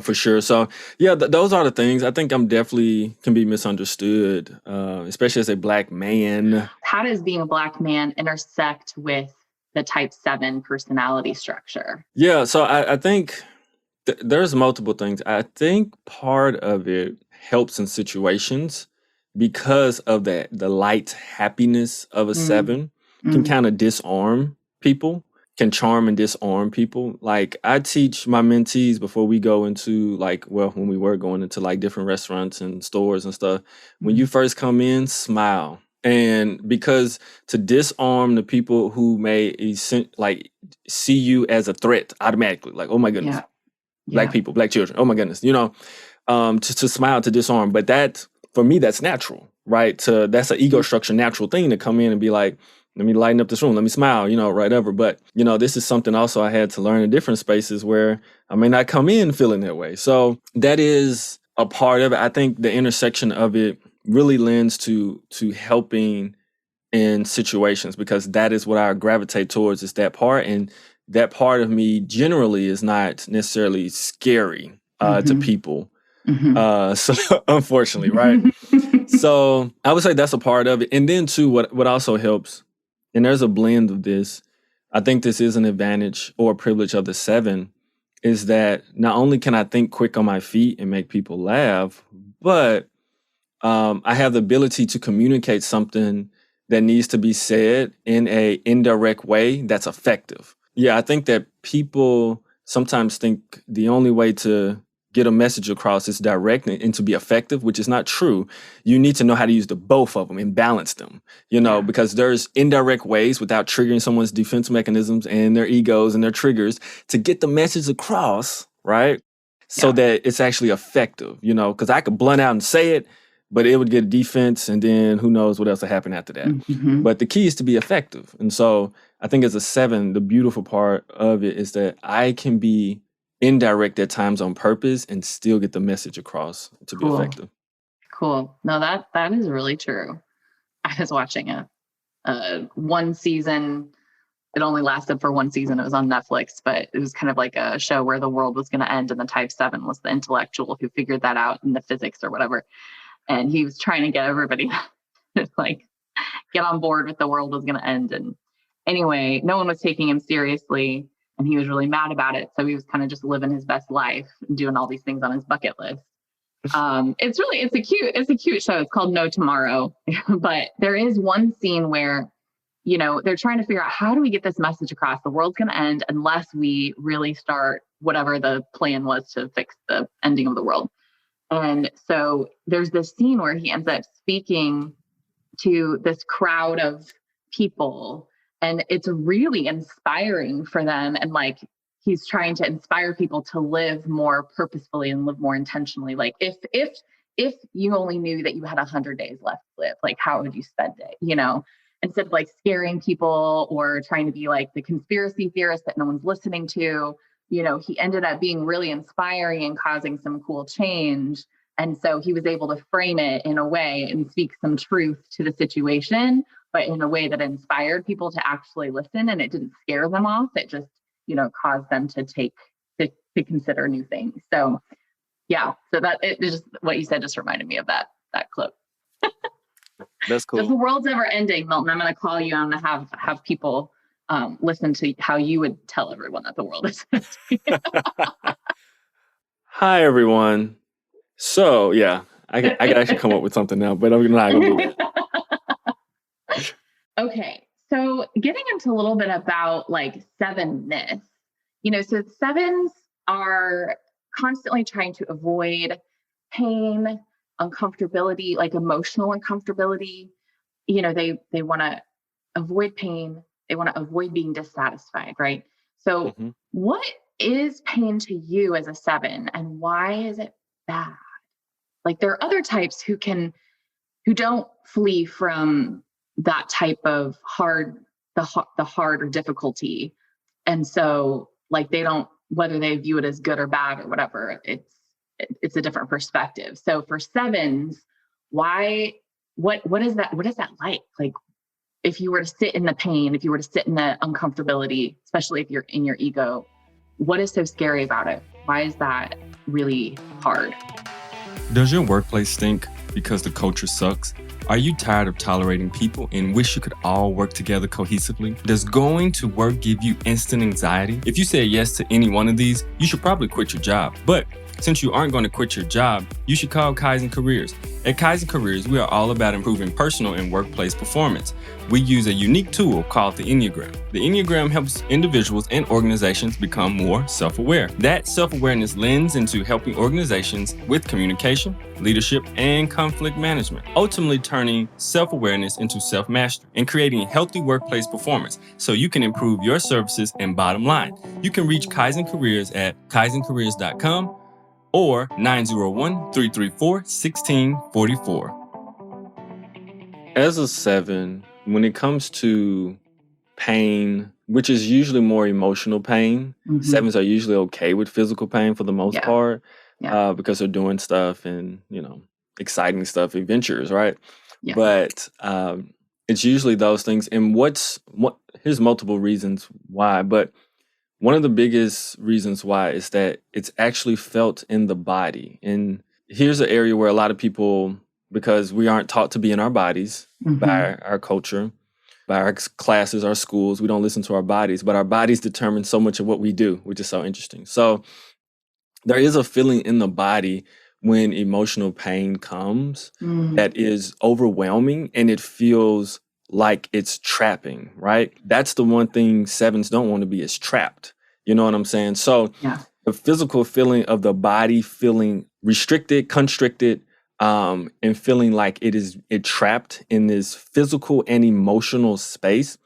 for sure. So yeah, those are the things. I think I'm definitely can be misunderstood, especially as a Black man. How does being a Black man intersect with the type 7 personality structure? Yeah, so I think there's multiple things. I think part of it helps in situations because of the light happiness of a 7 can kind of disarm people, can charm and disarm people. Like I teach my mentees before we go into like, well, when we were going into like different restaurants and stores and stuff, when you first come in, smile. And because to disarm the people who may like see you as a threat automatically, like, oh my goodness. Black people, Black children. Oh my goodness, you know, to smile, to disarm. But that, for me, that's natural, right? That's an ego structure, natural thing to come in and be like, let me lighten up this room, let me smile, you know, whatever. But, you know, this is something also I had to learn in different spaces where I may not come in feeling that way. So that is a part of it. I think the intersection of it really lends to helping in situations because that is what I gravitate towards is that part. And that part of me generally is not necessarily scary to people. So unfortunately, right? So I would say that's a part of it. And then too, what also helps, and there's a blend of this, I think this is an advantage or a privilege of the 7, is that not only can I think quick on my feet and make people laugh, but I have the ability to communicate something that needs to be said in a indirect way that's effective. Yeah, I think that people sometimes think the only way to get a message across is direct and to be effective, which is not true. You need to know how to use the both of them and balance them, you know, because there's indirect ways without triggering someone's defense mechanisms and their egos and their triggers to get the message across, right? So that it's actually effective, you know, because I could blunt out and say it, but it would get a defense and then who knows what else will happen after that. But the key is to be effective. And so I think as a 7, the beautiful part of it is that I can be indirect at times on purpose and still get the message across to be effective. Cool. No, that is really true. I was watching one season. It only lasted for one season. It was on Netflix, but it was kind of like a show where the world was going to end and the type 7 was the intellectual who figured that out in the physics or whatever. And he was trying to get everybody to like get on board with the world was going to end. And anyway, no one was taking him seriously. And he was really mad about it. So he was kind of just living his best life and doing all these things on his bucket list. It's a cute show. It's called No Tomorrow. But there is one scene where, you know, they're trying to figure out how do we get this message across? The world's going to end unless we really start whatever the plan was to fix the ending of the world. And so there's this scene where he ends up speaking to this crowd of people, and it's really inspiring for them. And like, he's trying to inspire people to live more purposefully and live more intentionally. Like if you only knew that you had 100 days left to live, like how would you spend it? You know, instead of like scaring people or trying to be like the conspiracy theorist that no one's listening to, you know, he ended up being really inspiring and causing some cool change. And so he was able to frame it in a way and speak some truth to the situation, but in a way that inspired people to actually listen, and it didn't scare them off. It just, you know, caused them to consider new things. So Yeah. So that it just what you said just reminded me of that clip. That's If the cool. world's ever ending, Milton, I'm going to call you. I'm going to have people listen to how you would tell everyone that the world is ending. Hi, everyone. So, yeah, I could actually come up with something now, but I'm not going to do that. Okay. So getting into a little bit about like seven myths, so sevens are constantly trying to avoid pain, uncomfortability, like emotional uncomfortability. They want to avoid pain. They want to avoid being dissatisfied, right? So hmm what is pain to you as a seven and why is it bad? Like there are other types who don't flee from that type of the hard or difficulty. And so like they don't, whether they view it as good or bad or whatever, it's a different perspective. So for sevens, why, what is that? What is that like? Like if you were to sit in the pain, if you were to sit in the uncomfortability, especially if you're in your ego, what is so scary about it? Why is that really hard? Does your workplace stink because the culture sucks? Are you tired of tolerating people and wish you could all work together cohesively? Does going to work give you instant anxiety? If you say yes to any one of these, you should probably quit your job. But since you aren't going to quit your job, you should call Kaizen Careers. At Kaizen Careers, we are all about improving personal and workplace performance. We use a unique tool called the Enneagram. The Enneagram helps individuals and organizations become more self-aware. That self-awareness lends into helping organizations with communication, leadership, and conflict management, ultimately turning self-awareness into self-mastery and creating healthy workplace performance so you can improve your services and bottom line. You can reach Kaizen Careers at kaizencareers.com or 901-334-1644. As a seven, when it comes to pain, which is usually more emotional pain, sevens are usually okay with physical pain for the most part because they're doing stuff and, exciting stuff, adventures, right? Yeah. But it's usually those things. And here's multiple reasons why, but one of the biggest reasons why is that it's actually felt in the body. And here's an area where a lot of people, because we aren't taught to be in our bodies by our culture, by our classes, our schools, we don't listen to our bodies, but our bodies determine so much of what we do, which is so interesting. So there is a feeling in the body when emotional pain comes that is overwhelming and it feels like it's trapping, right? That's the one thing sevens don't want to be, is trapped. You know what I'm saying? So the physical feeling of the body feeling restricted, constricted, and feeling like it trapped in this physical and emotional space,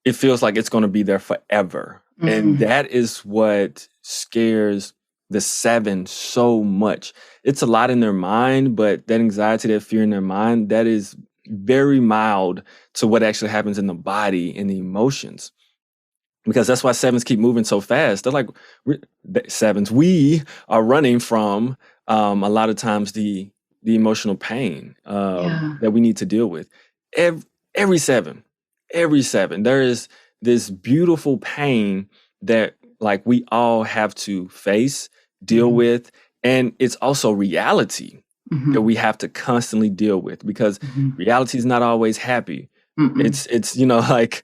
it feels like it's going to be there forever. And that is what scares the seven so much. It's a lot in their mind, but that anxiety, that fear in their mind, that is very mild to what actually happens in the body and the emotions. Because that's why sevens keep moving so fast. They're like, we are running from a lot of times the emotional pain that we need to deal with. Every seven, there is this beautiful pain that like we all have to face, deal with, and it's also reality that we have to constantly deal with because reality is not always happy. It's like.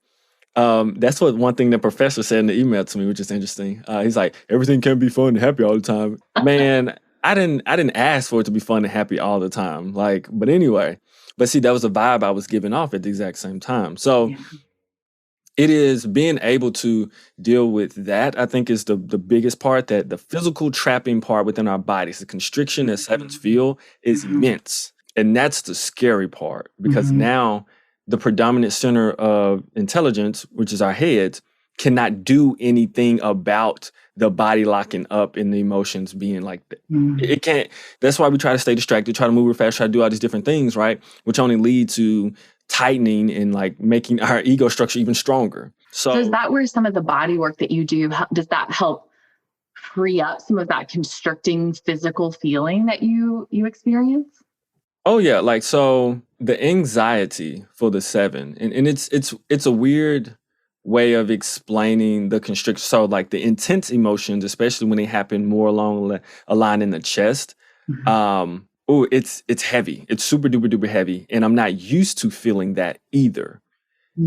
That's what one thing the professor said in the email to me, which is interesting. He's like, everything can be fun and happy all the time. Man, I didn't ask for it to be fun and happy all the time. But anyway, but see, that was a vibe I was giving off at the exact same time. So it is being able to deal with that, I think, is the biggest part, that the physical trapping part within our bodies, the constriction that sevens feel is immense. And that's the scary part because now the predominant center of intelligence, which is our heads, cannot do anything about the body locking up and the emotions being like that. It can't. That's why we try to stay distracted, try to move real fast, try to do all these different things, right? Which only lead to tightening and like making our ego structure even stronger. So is that where some of the body work that you do, does that help free up some of that constricting physical feeling that you experience? Oh yeah, so the anxiety for the seven, and it's a weird way of explaining the constriction. So like the intense emotions, especially when they happen more along a line in the chest, it's heavy. It's super duper duper heavy. And I'm not used to feeling that either.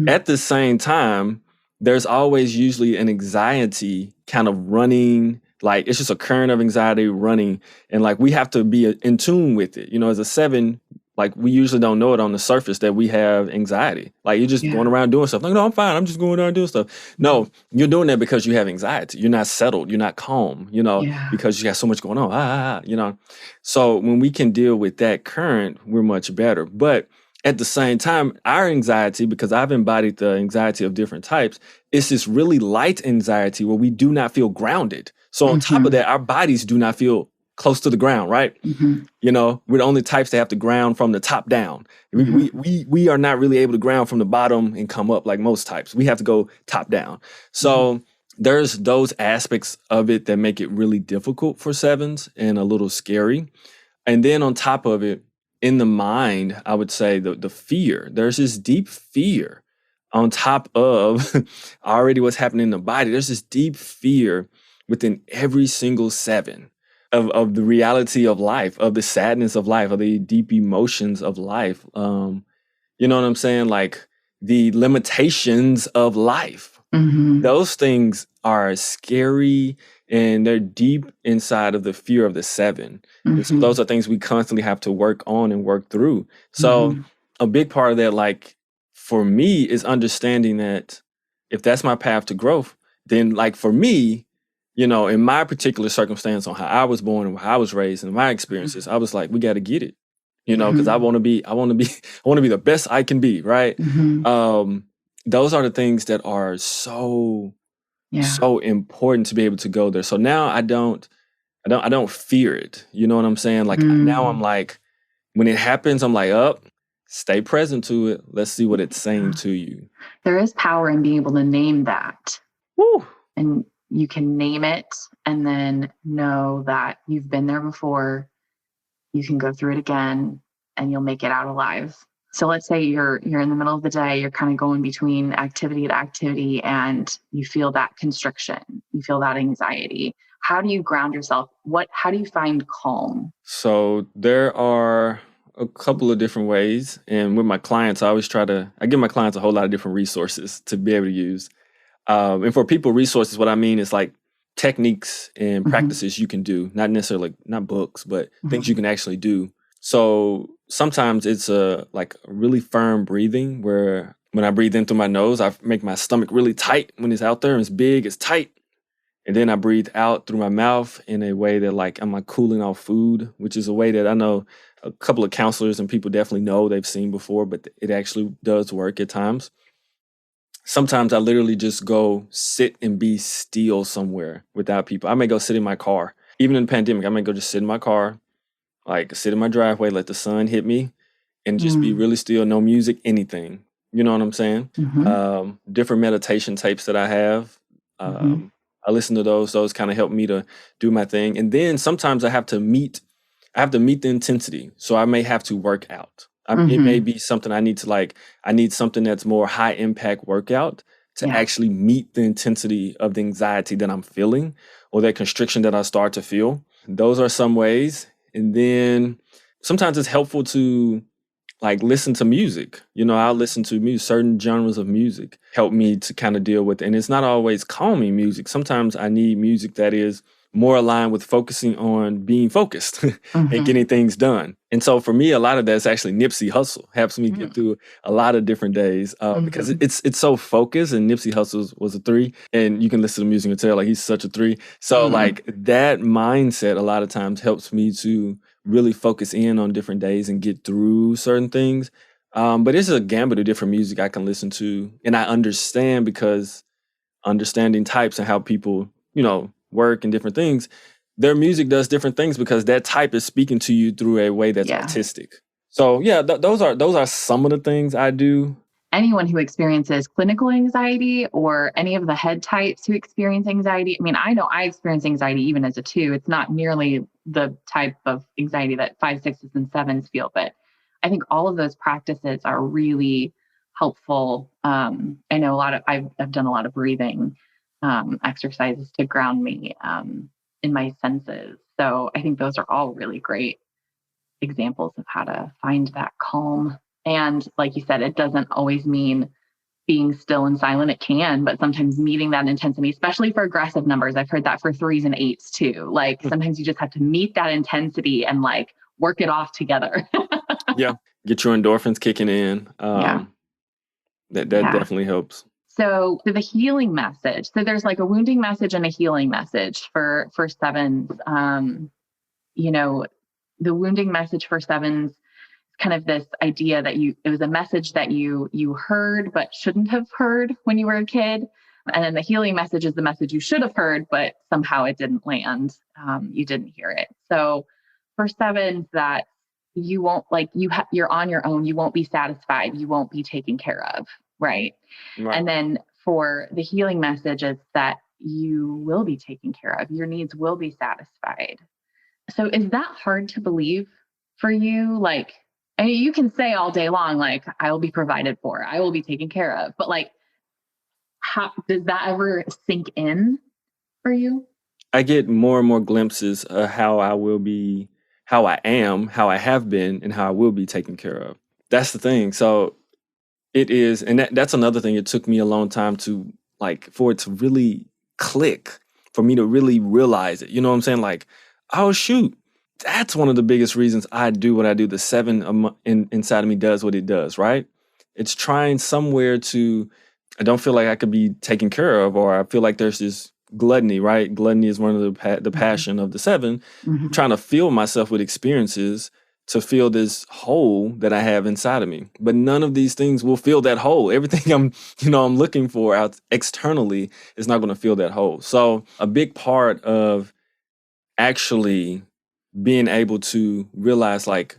At the same time, there's always usually an anxiety kind of running, like it's just a current of anxiety running. And like we have to be in tune with it. As a 7, like we usually don't know it on the surface that we have anxiety. Like you're just going around doing stuff. Like, no, I'm fine. I'm just going around doing stuff. No, you're doing that because you have anxiety. You're not settled. You're not calm, because you got so much going on. So when we can deal with that current, we're much better. But at the same time, our anxiety, because I've embodied the anxiety of different types, it's this really light anxiety where we do not feel grounded. So on top of that, our bodies do not feel close to the ground, right? We're the only types that have to ground from the top down. We are not really able to ground from the bottom and come up like most types. We have to go top down. So there's those aspects of it that make it really difficult for 7s and a little scary. And then on top of it, in the mind, I would say the fear. There's this deep fear on top of already what's happening in the body. There's this deep fear within every single 7 of the reality of life, of the sadness of life, of the deep emotions of life. You know what I'm saying? Like the limitations of life. Those things are scary and they're deep inside of the fear of the 7. And so those are things we constantly have to work on and work through. So a big part of that, like for me, is understanding that if that's my path to growth, then like for me, in my particular circumstance on how I was born and how I was raised and my experiences, I was like, we got to get it, because I want to be the best I can be. Right. Those are the things that are so important to be able to go there. So now I don't fear it. You know what I'm saying? Like now I'm like, when it happens, I'm like, stay present to it. Let's see what it's saying to you. There is power in being able to name that. Woo. And you can name it and then know that you've been there before. You can go through it again and you'll make it out alive. So let's say you're in the middle of the day, you're kind of going between activity to activity and you feel that constriction, you feel that anxiety. How do you ground yourself? How do you find calm? So there are a couple of different ways. And with my clients, I give my clients a whole lot of different resources to be able to use. And for people, resources, what I mean is like techniques and practices you can do, not necessarily not books, but things you can actually do. So sometimes it's like a really firm breathing where when I breathe in through my nose, I make my stomach really tight when it's out there and it's big, it's tight. And then I breathe out through my mouth in a way that like I'm like cooling off food, which is a way that I know a couple of counselors and people definitely know they've seen before, but it actually does work at times. Sometimes I literally just go sit and be still somewhere without people. I may go sit in my car. Even in the pandemic, I may go just sit in my car, like sit in my driveway, let the sun hit me, and just be really still, no music, anything. You know what I'm saying? Different meditation tapes that I have. I listen to those. Those kind of help me to do my thing. And then sometimes I have to meet the intensity. So I may have to work out. It may be something I need something that's more high impact workout to actually meet the intensity of the anxiety that I'm feeling or that constriction that I start to feel. Those are some ways. And then sometimes it's helpful to like listen to music. I'll listen to music, certain genres of music help me to kind of deal with it. And it's not always calming music. Sometimes I need music that is more aligned with focusing on being focused and getting things done. And so for me, a lot of that is actually Nipsey Hussle. Helps me get through a lot of different days because it's so focused. And Nipsey Hussle was a 3. And you can listen to music and tell like he's such a 3. So like that mindset a lot of times helps me to really focus in on different days and get through certain things. But it's a gambit of different music I can listen to. And I understand because understanding types and how people, work and different things, their music does different things because that type is speaking to you through a way that's artistic. So yeah, those are some of the things I do. Anyone who experiences clinical anxiety or any of the head types who experience anxiety, I mean, I know I experience anxiety even as a 2. It's not nearly the type of anxiety that 5, 6s, and 7s feel, but I think all of those practices are really helpful. I know I've done a lot of breathing exercises to ground me in my senses. So I think those are all really great examples of how to find that calm. And like you said, it doesn't always mean being still and silent. It can, but sometimes meeting that intensity, especially for aggressive numbers. I've heard that for 3s and 8s too. Like sometimes you just have to meet that intensity and like work it off together. Yeah. Get your endorphins kicking in. Yeah. That definitely helps. So the healing message. So there's like a wounding message and a healing message for 7s. The wounding message for 7s, kind of this idea that it was a message that you heard but shouldn't have heard when you were a kid. And then the healing message is the message you should have heard, but somehow it didn't land. You didn't hear it. So for 7s, that you won't you're on your own. You won't be satisfied. You won't be taken care of. Right. And then for the healing message, it's that you will be taken care of. Your needs will be satisfied. So is that hard to believe for you? Like, I mean, you can say all day long, like, I will be provided for, I will be taken care of. But like, how does that ever sink in for you? I get more and more glimpses of how I will be, how I am, how I have been, and how I will be taken care of. That's the thing. So it is, and that's another thing. It took me a long time for it to really click, for me to really realize it. You know what I'm saying? Like, oh shoot, that's one of the biggest reasons I do what I do. The 7 inside of me does what it does, right? It's trying somewhere I don't feel like I could be taken care of, or I feel like there's this gluttony, right? Gluttony is one of the passion of the 7. Mm-hmm. Trying to fill myself with experiences to fill this hole that I have inside of me. But none of these things will fill that hole. Everything I'm looking for out externally is not going to fill that hole. So a big part of actually being able to realize, like,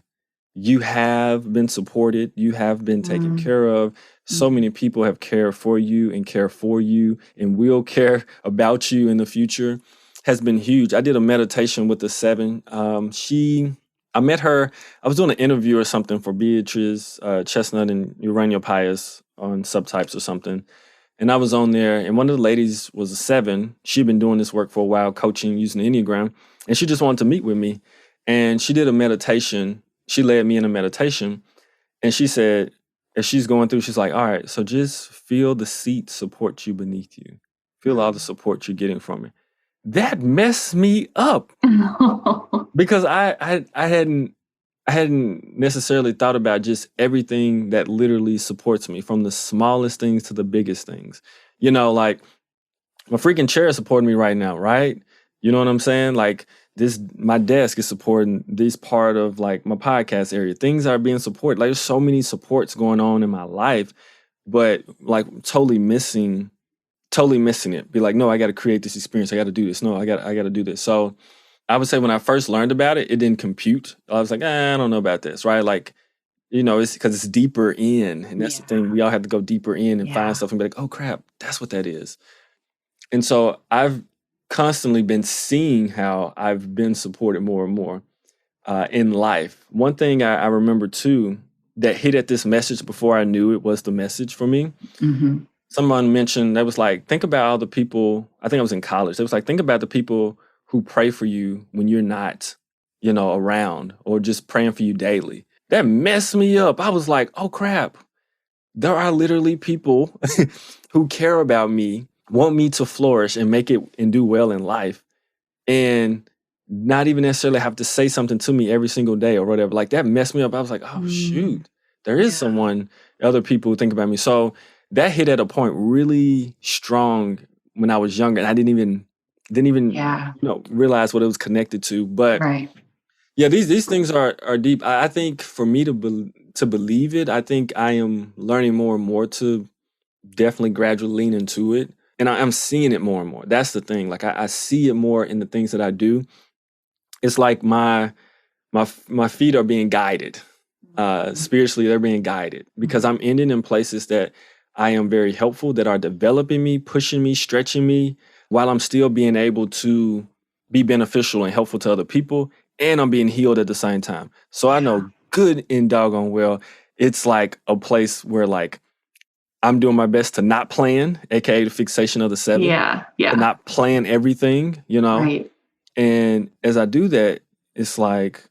you have been supported, you have been taken care of. So many people have cared for you and care for you and will care about you in the future, has been huge. I did a meditation with the 7. I met her, I was doing an interview or something for Beatrice Chestnut and Urania Pius on Subtypes or something. And I was on there, and one of the ladies was a 7. She'd been doing this work for a while, coaching, using the Enneagram, and she just wanted to meet with me. And she did a meditation. She led me in a meditation, and she said, as she's going through, she's like, all right, so just feel the seat support you beneath you. Feel all the support you're getting from it. That messed me up because I hadn't necessarily thought about just everything that literally supports me, from the smallest things to the biggest things. Like my freaking chair is supporting me right now, right? You know what I'm saying? Like my desk is supporting this part of like my podcast area. Things are being supported. Like there's so many supports going on in my life, but like totally missing it. Be like, no, I got to create this experience. I got to do this. No, I got to do this. So I would say when I first learned about it, it didn't compute. I was like, I don't know about this, right? Like, it's because it's deeper in. And that's the thing. We all have to go deeper in and find stuff and be like, oh, crap, that's what that is. And so I've constantly been seeing how I've been supported more and more in life. One thing I remember, too, that hit at this message before I knew it was the message for me. Mm-hmm. Someone mentioned, that was like, think about all the people, I think I was in college. It was like, think about the people who pray for you when you're not, around, or just praying for you daily. That messed me up. I was like, oh crap. There are literally people who care about me, want me to flourish and make it and do well in life, and not even necessarily have to say something to me every single day or whatever. Like that messed me up. I was like, oh shoot, there is someone, other people who think about me. So that hit at a point really strong when I was younger. And I didn't even realize what it was connected to. But yeah, these things are deep. I think for me to believe it, I think I am learning more and more to definitely gradually lean into it. And I'm seeing it more and more. That's the thing. Like I see it more in the things that I do. It's like my feet are being guided. Spiritually, they're being guided because I'm ending in places that I am very helpful, that are developing me, pushing me, stretching me, while I'm still being able to be beneficial and helpful to other people, and I'm being healed at the same time. So I know good and doggone well, it's like a place where like I'm doing my best to not plan, aka the fixation of the 7, Yeah. to Yeah. not plan everything, Right. And as I do that, it's like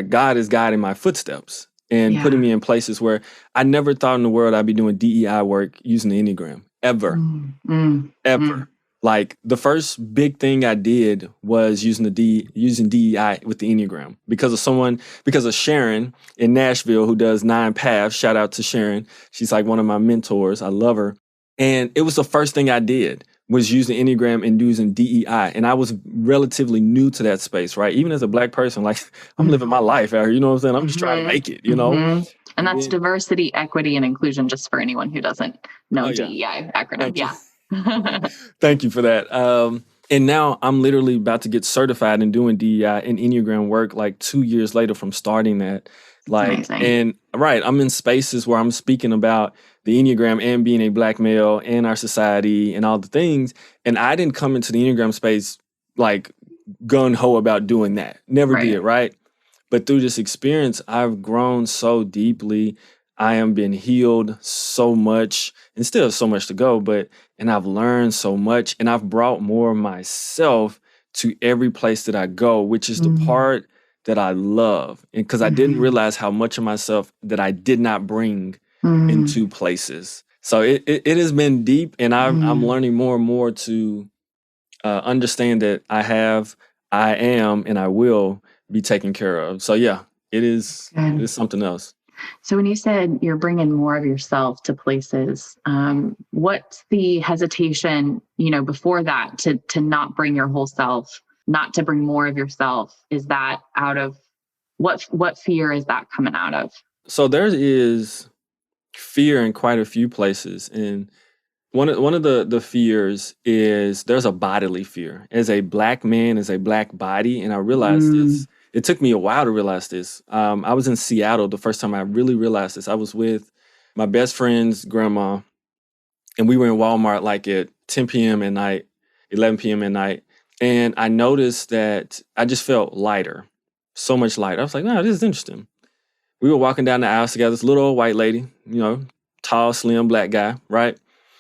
God is guiding my footsteps and putting Yeah. me in places where I never thought in the world I'd be doing DEI work using the Enneagram ever, Mm, mm, ever. mm. Like the first big thing I did was using DEI with the Enneagram because of Sharon in Nashville who does 9 Paths. Shout out to Sharon. She's like one of my mentors. I love her. And it was the first thing I did was using Enneagram and using DEI. And I was relatively new to that space, right? Even as a Black person, like I'm living my life out here. You know what I'm saying? I'm just trying to make it, And And that's then, diversity, equity, and inclusion, just for anyone who doesn't know oh yeah, DEI acronym. thank you. Yeah. Thank you for that. And now I'm literally about to get certified in doing DEI and Enneagram work like 2 years later from starting that. Amazing. And right, I'm in spaces where I'm speaking about the Enneagram and being a Black male and our society and all the things. And I didn't come into the Enneagram space like gung-ho about doing that. Never did, right? But through this experience, I've grown so deeply. I am being healed so much and still have so much to go, and I've learned so much and I've brought more of myself to every place that I go, which is the part that I love. And because I didn't realize how much of myself that I did not bring into places. So it has been deep and I'm learning more and more to understand that I am, and I will be taken care of. So yeah, it is something else. So when you said you're bringing more of yourself to places, what's the hesitation, before that to not bring your whole self, not to bring more of yourself? Is that out of what fear is that coming out of? So there is fear in quite a few places, and one of the fears is there's a bodily fear. As a Black man, as a Black body, and I realized this. It took me a while to realize this. I was in Seattle the first time I really realized this. I was with my best friend's grandma, and we were in Walmart like at 10 p.m. at night, 11 p.m. at night, and I noticed that I just felt lighter, so much lighter. I was like, no, this is interesting. We were walking down the aisle together, this little old white lady, tall, slim, Black guy, right?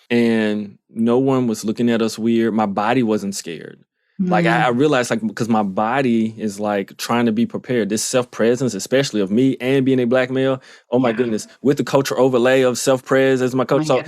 And no one was looking at us weird. My body wasn't scared. Like I realized, because my body is like trying to be prepared. This self-presence, especially of me and being a Black male. Oh my goodness, with the culture overlay of self-pres as my coach. So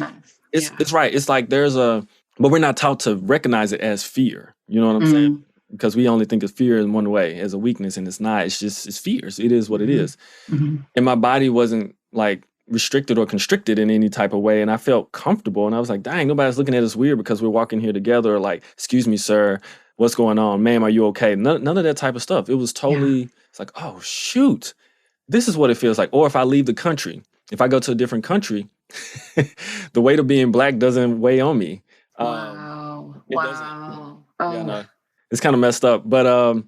it's right. It's like but we're not taught to recognize it as fear. You know what I'm saying? Because we only think of fear in one way, as a weakness, and it's not. It's fears. It is what it is. And my body wasn't like restricted or constricted in any type of way. And I felt comfortable. And I was like, dang, nobody's looking at us weird because we're walking here together. Or like, excuse me, sir, what's going on? Ma'am, are you okay? None of that type of stuff. It was totally, it's like, oh, shoot, this is what it feels like. Or if I leave the country, if I go to a different country, the weight of being Black doesn't weigh on me. Wow. Wow. Yeah, no, it's kind of messed up. But,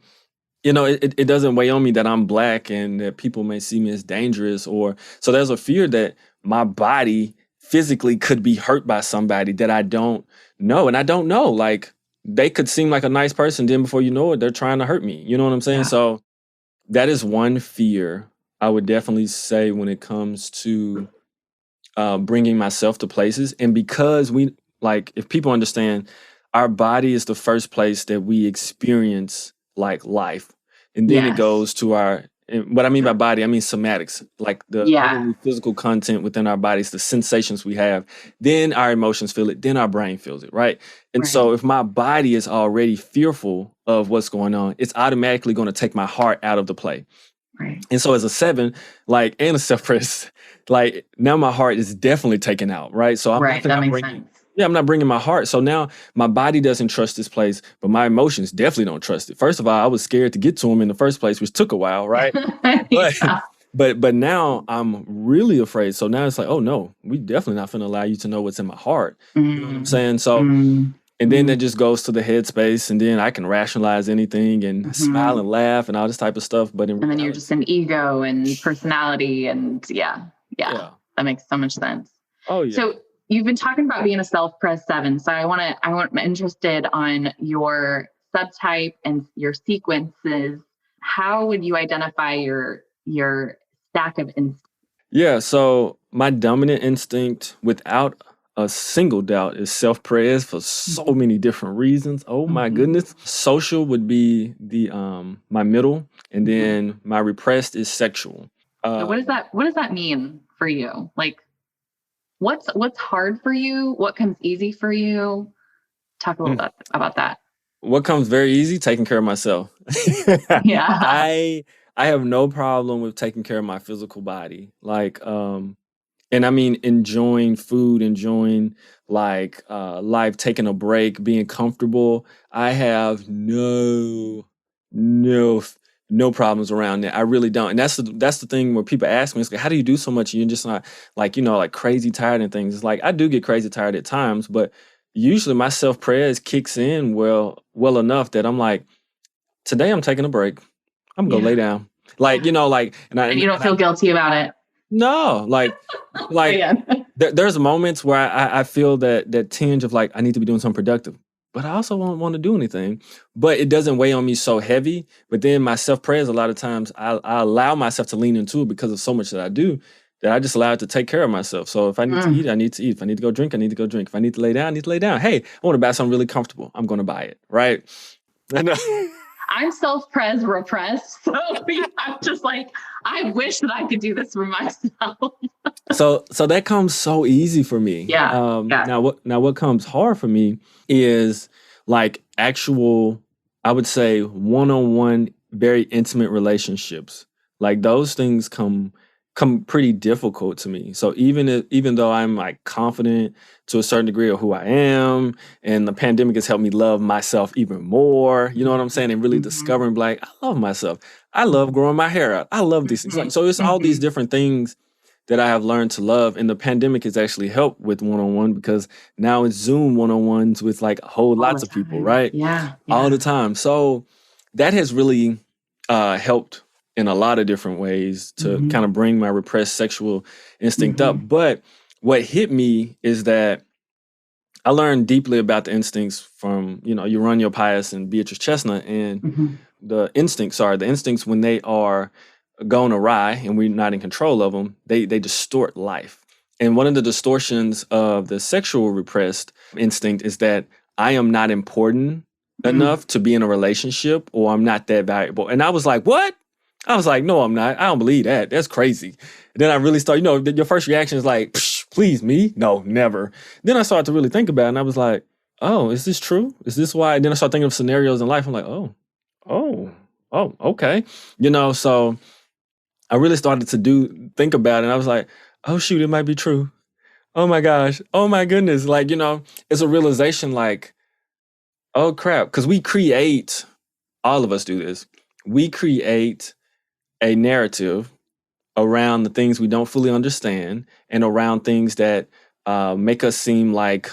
it doesn't weigh on me that I'm Black and that people may see me as dangerous. So there's a fear that my body physically could be hurt by somebody that I don't know. And I don't know, like they could seem like a nice person. Then before you know it, they're trying to hurt me. You know what I'm saying? Yeah. So that is one fear I would definitely say when it comes to bringing myself to places. And because if people understand, our body is the first place that we experience like life. And then it goes to what I mean by body, I mean somatics, like the physical content within our bodies, the sensations we have. Then our emotions feel it, then our brain feels it, right? And so if my body is already fearful of what's going on, it's automatically going to take my heart out of the play. Right. And so as a 7, and a self-press, now my heart is definitely taken out, right? So I'm not bringing my heart. So now my body doesn't trust this place, but my emotions definitely don't trust it. First of all, I was scared to get to them in the first place, which took a while, right? But now I'm really afraid. So now it's like, oh no, we definitely not going to allow you to know what's in my heart. You know what I'm saying? So, and then that just goes to the headspace, and then I can rationalize anything and smile and laugh and all this type of stuff. But then you're just an ego and personality, and that makes so much sense. Oh yeah. So you've been talking about being a self-press 7. So I'm interested on your subtype and your sequences. How would you identify your stack of instincts? Yeah, so my dominant instinct, without a single doubt, is self-praise for so many different reasons. Oh my goodness. Social would be the my middle, and then my repressed is sexual. So what does that mean for you? Like what's hard for you? What comes easy for you? Talk a little bit about that. What comes very easy? Taking care of myself. Yeah. I have no problem with taking care of my physical body. Like, and I mean enjoying food, enjoying like life, taking a break, being comfortable. I have no no problems around that. I really don't. And that's the thing where people ask me, it's like, how do you do so much? You're just not like, like crazy tired and things. It's like I do get crazy tired at times, but usually my self-praise kicks in well enough that I'm like, today I'm taking a break. I'm gonna lay down. Like, and you don't feel guilty about it. No, like there's moments where I feel that tinge of like I need to be doing something productive, but I also won't want to do anything. But it doesn't weigh on me so heavy. But then my self-praise, a lot of times I allow myself to lean into it because of so much that I do, that I just allow it to take care of myself. So if I need to eat, I need to eat. If I need to go drink, I need to go drink. If I need to lay down, I need to lay down. Hey, I want to buy something really comfortable. I'm going to buy it, right? I'm self-praise repressed. So I'm just like, I wish that I could do this for myself. So that comes so easy for me. Yeah. Now what comes hard for me is like actual, I would say, one-on-one, very intimate relationships. Like those things come pretty difficult to me. So even though I'm like confident to a certain degree of who I am, and the pandemic has helped me love myself even more, you know what I'm saying? And really discovering like, I love myself. I love growing my hair out. I love these things. Like, so it's all these different things that I have learned to love. And the pandemic has actually helped with one-on-one, because now it's Zoom one-on-ones with like lots of people, right? Yeah. All the time. So that has really helped in a lot of different ways to kind of bring my repressed sexual instinct up. But what hit me is that I learned deeply about the instincts from, Urania Pius and Beatrice Chestnut, and the instincts when they are going awry and we're not in control of them, they distort life. And one of the distortions of the sexual repressed instinct is that I am not important enough to be in a relationship, or I'm not that valuable. And I was like, what? I was like, no, I'm not. I don't believe that. That's crazy. And then I really started, your first reaction is like, please, me? No, never. Then I started to really think about it, and I was like, oh, is this true? Is this why? And then I started thinking of scenarios in life. I'm like, oh, okay. So I really started to think about it, and I was like, oh, shoot, it might be true. Oh my gosh. Oh my goodness. Like, it's a realization like, oh crap. Because all of us do this. We create a narrative around the things we don't fully understand, and around things that make us seem like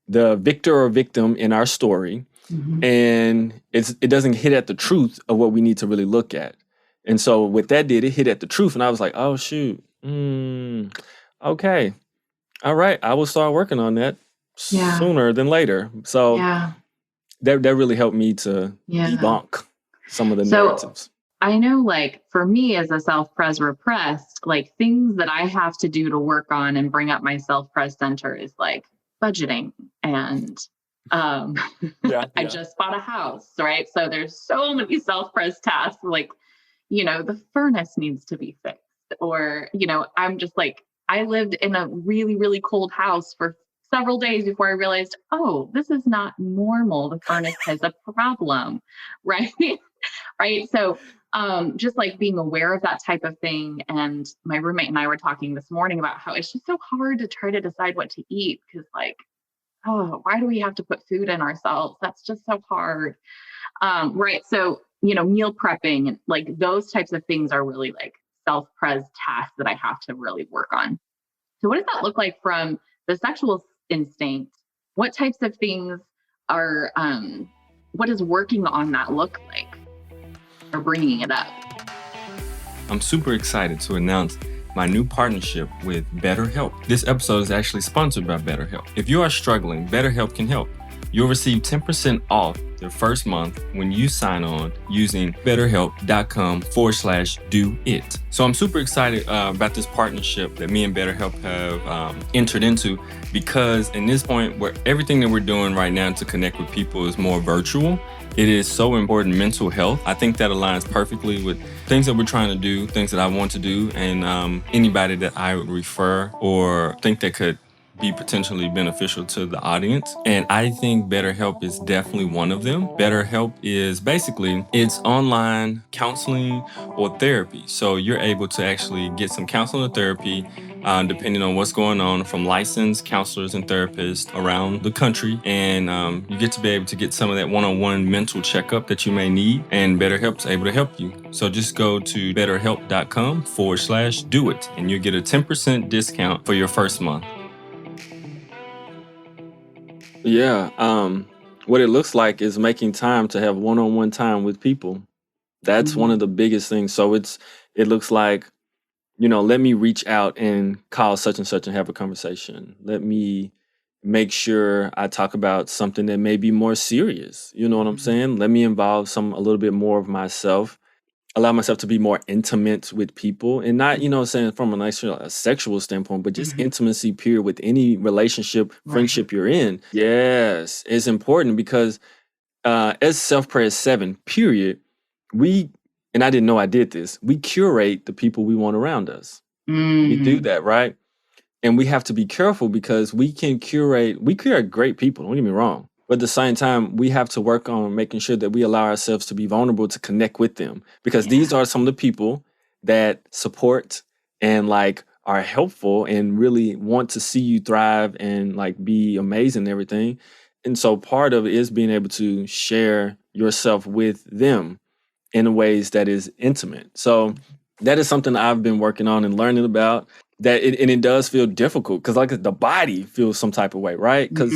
the victor or victim in our story. And it doesn't hit at the truth of what we need to really look at. And so what that did, it hit at the truth. And I was like, oh, shoot. Okay. All right. I will start working on that sooner than later. So that really helped me to debunk some of the narratives. I know, like, for me as a self-pres repressed, like things that I have to do to work on and bring up my self-pres center is like budgeting and I just bought a house, right? So there's so many self-pres tasks, like, the furnace needs to be fixed, or, I'm just like, I lived in a really, really cold house for several days before I realized, oh, this is not normal. The furnace has a problem, right? Right. So just like being aware of that type of thing. And my roommate and I were talking this morning about how it's just so hard to try to decide what to eat, because like, oh, why do we have to put food in ourselves? That's just so hard. Right. So, meal prepping and like those types of things are really like self-pres tasks that I have to really work on. So what does that look like from the sexual instinct? What types of things are, what does working on that look like? Or bringing it up? I'm super excited to announce my new partnership with BetterHelp. This episode is actually sponsored by BetterHelp. If you are struggling, BetterHelp can help. You'll receive 10% off their first month when you sign on using betterhelp.com/do-it. So I'm super excited about this partnership that me and BetterHelp have entered into, because in this point where everything that we're doing right now to connect with people is more virtual, it is so important. Mental health, I think that aligns perfectly with things that we're trying to do, things that I want to do, and anybody that I would refer or think that could be potentially beneficial to the audience. And I think BetterHelp is definitely one of them. BetterHelp is basically, it's online counseling or therapy. So you're able to actually get some counseling or therapy depending on what's going on, from licensed counselors and therapists around the country. And you get to be able to get some of that one-on-one mental checkup that you may need. And BetterHelp's able to help you. So just go to betterhelp.com/do-it and you'll get a 10% discount for your first month. Yeah. What it looks like is making time to have one-on-one time with people. That's one of the biggest things. So it looks like, let me reach out and call such and such and have a conversation. Let me make sure I talk about something that may be more serious. You know what I'm saying? Let me involve a little bit more of myself. Allow myself to be more intimate with people, and not, saying from a sexual standpoint, but just intimacy period with any relationship, friendship you're in. Yes, it's important because as Self-Prayer 7, period, and I didn't know I did this, we curate the people we want around us. We do that, right? And we have to be careful because we curate great people, don't get me wrong. But at the same time, we have to work on making sure that we allow ourselves to be vulnerable to connect with them, because these are some of the people that support and are helpful and really want to see you thrive and be amazing and everything. And so part of it is being able to share yourself with them in ways that is intimate. So that is something I've been working on and learning about. It does feel difficult because the body feels some type of way, right? Because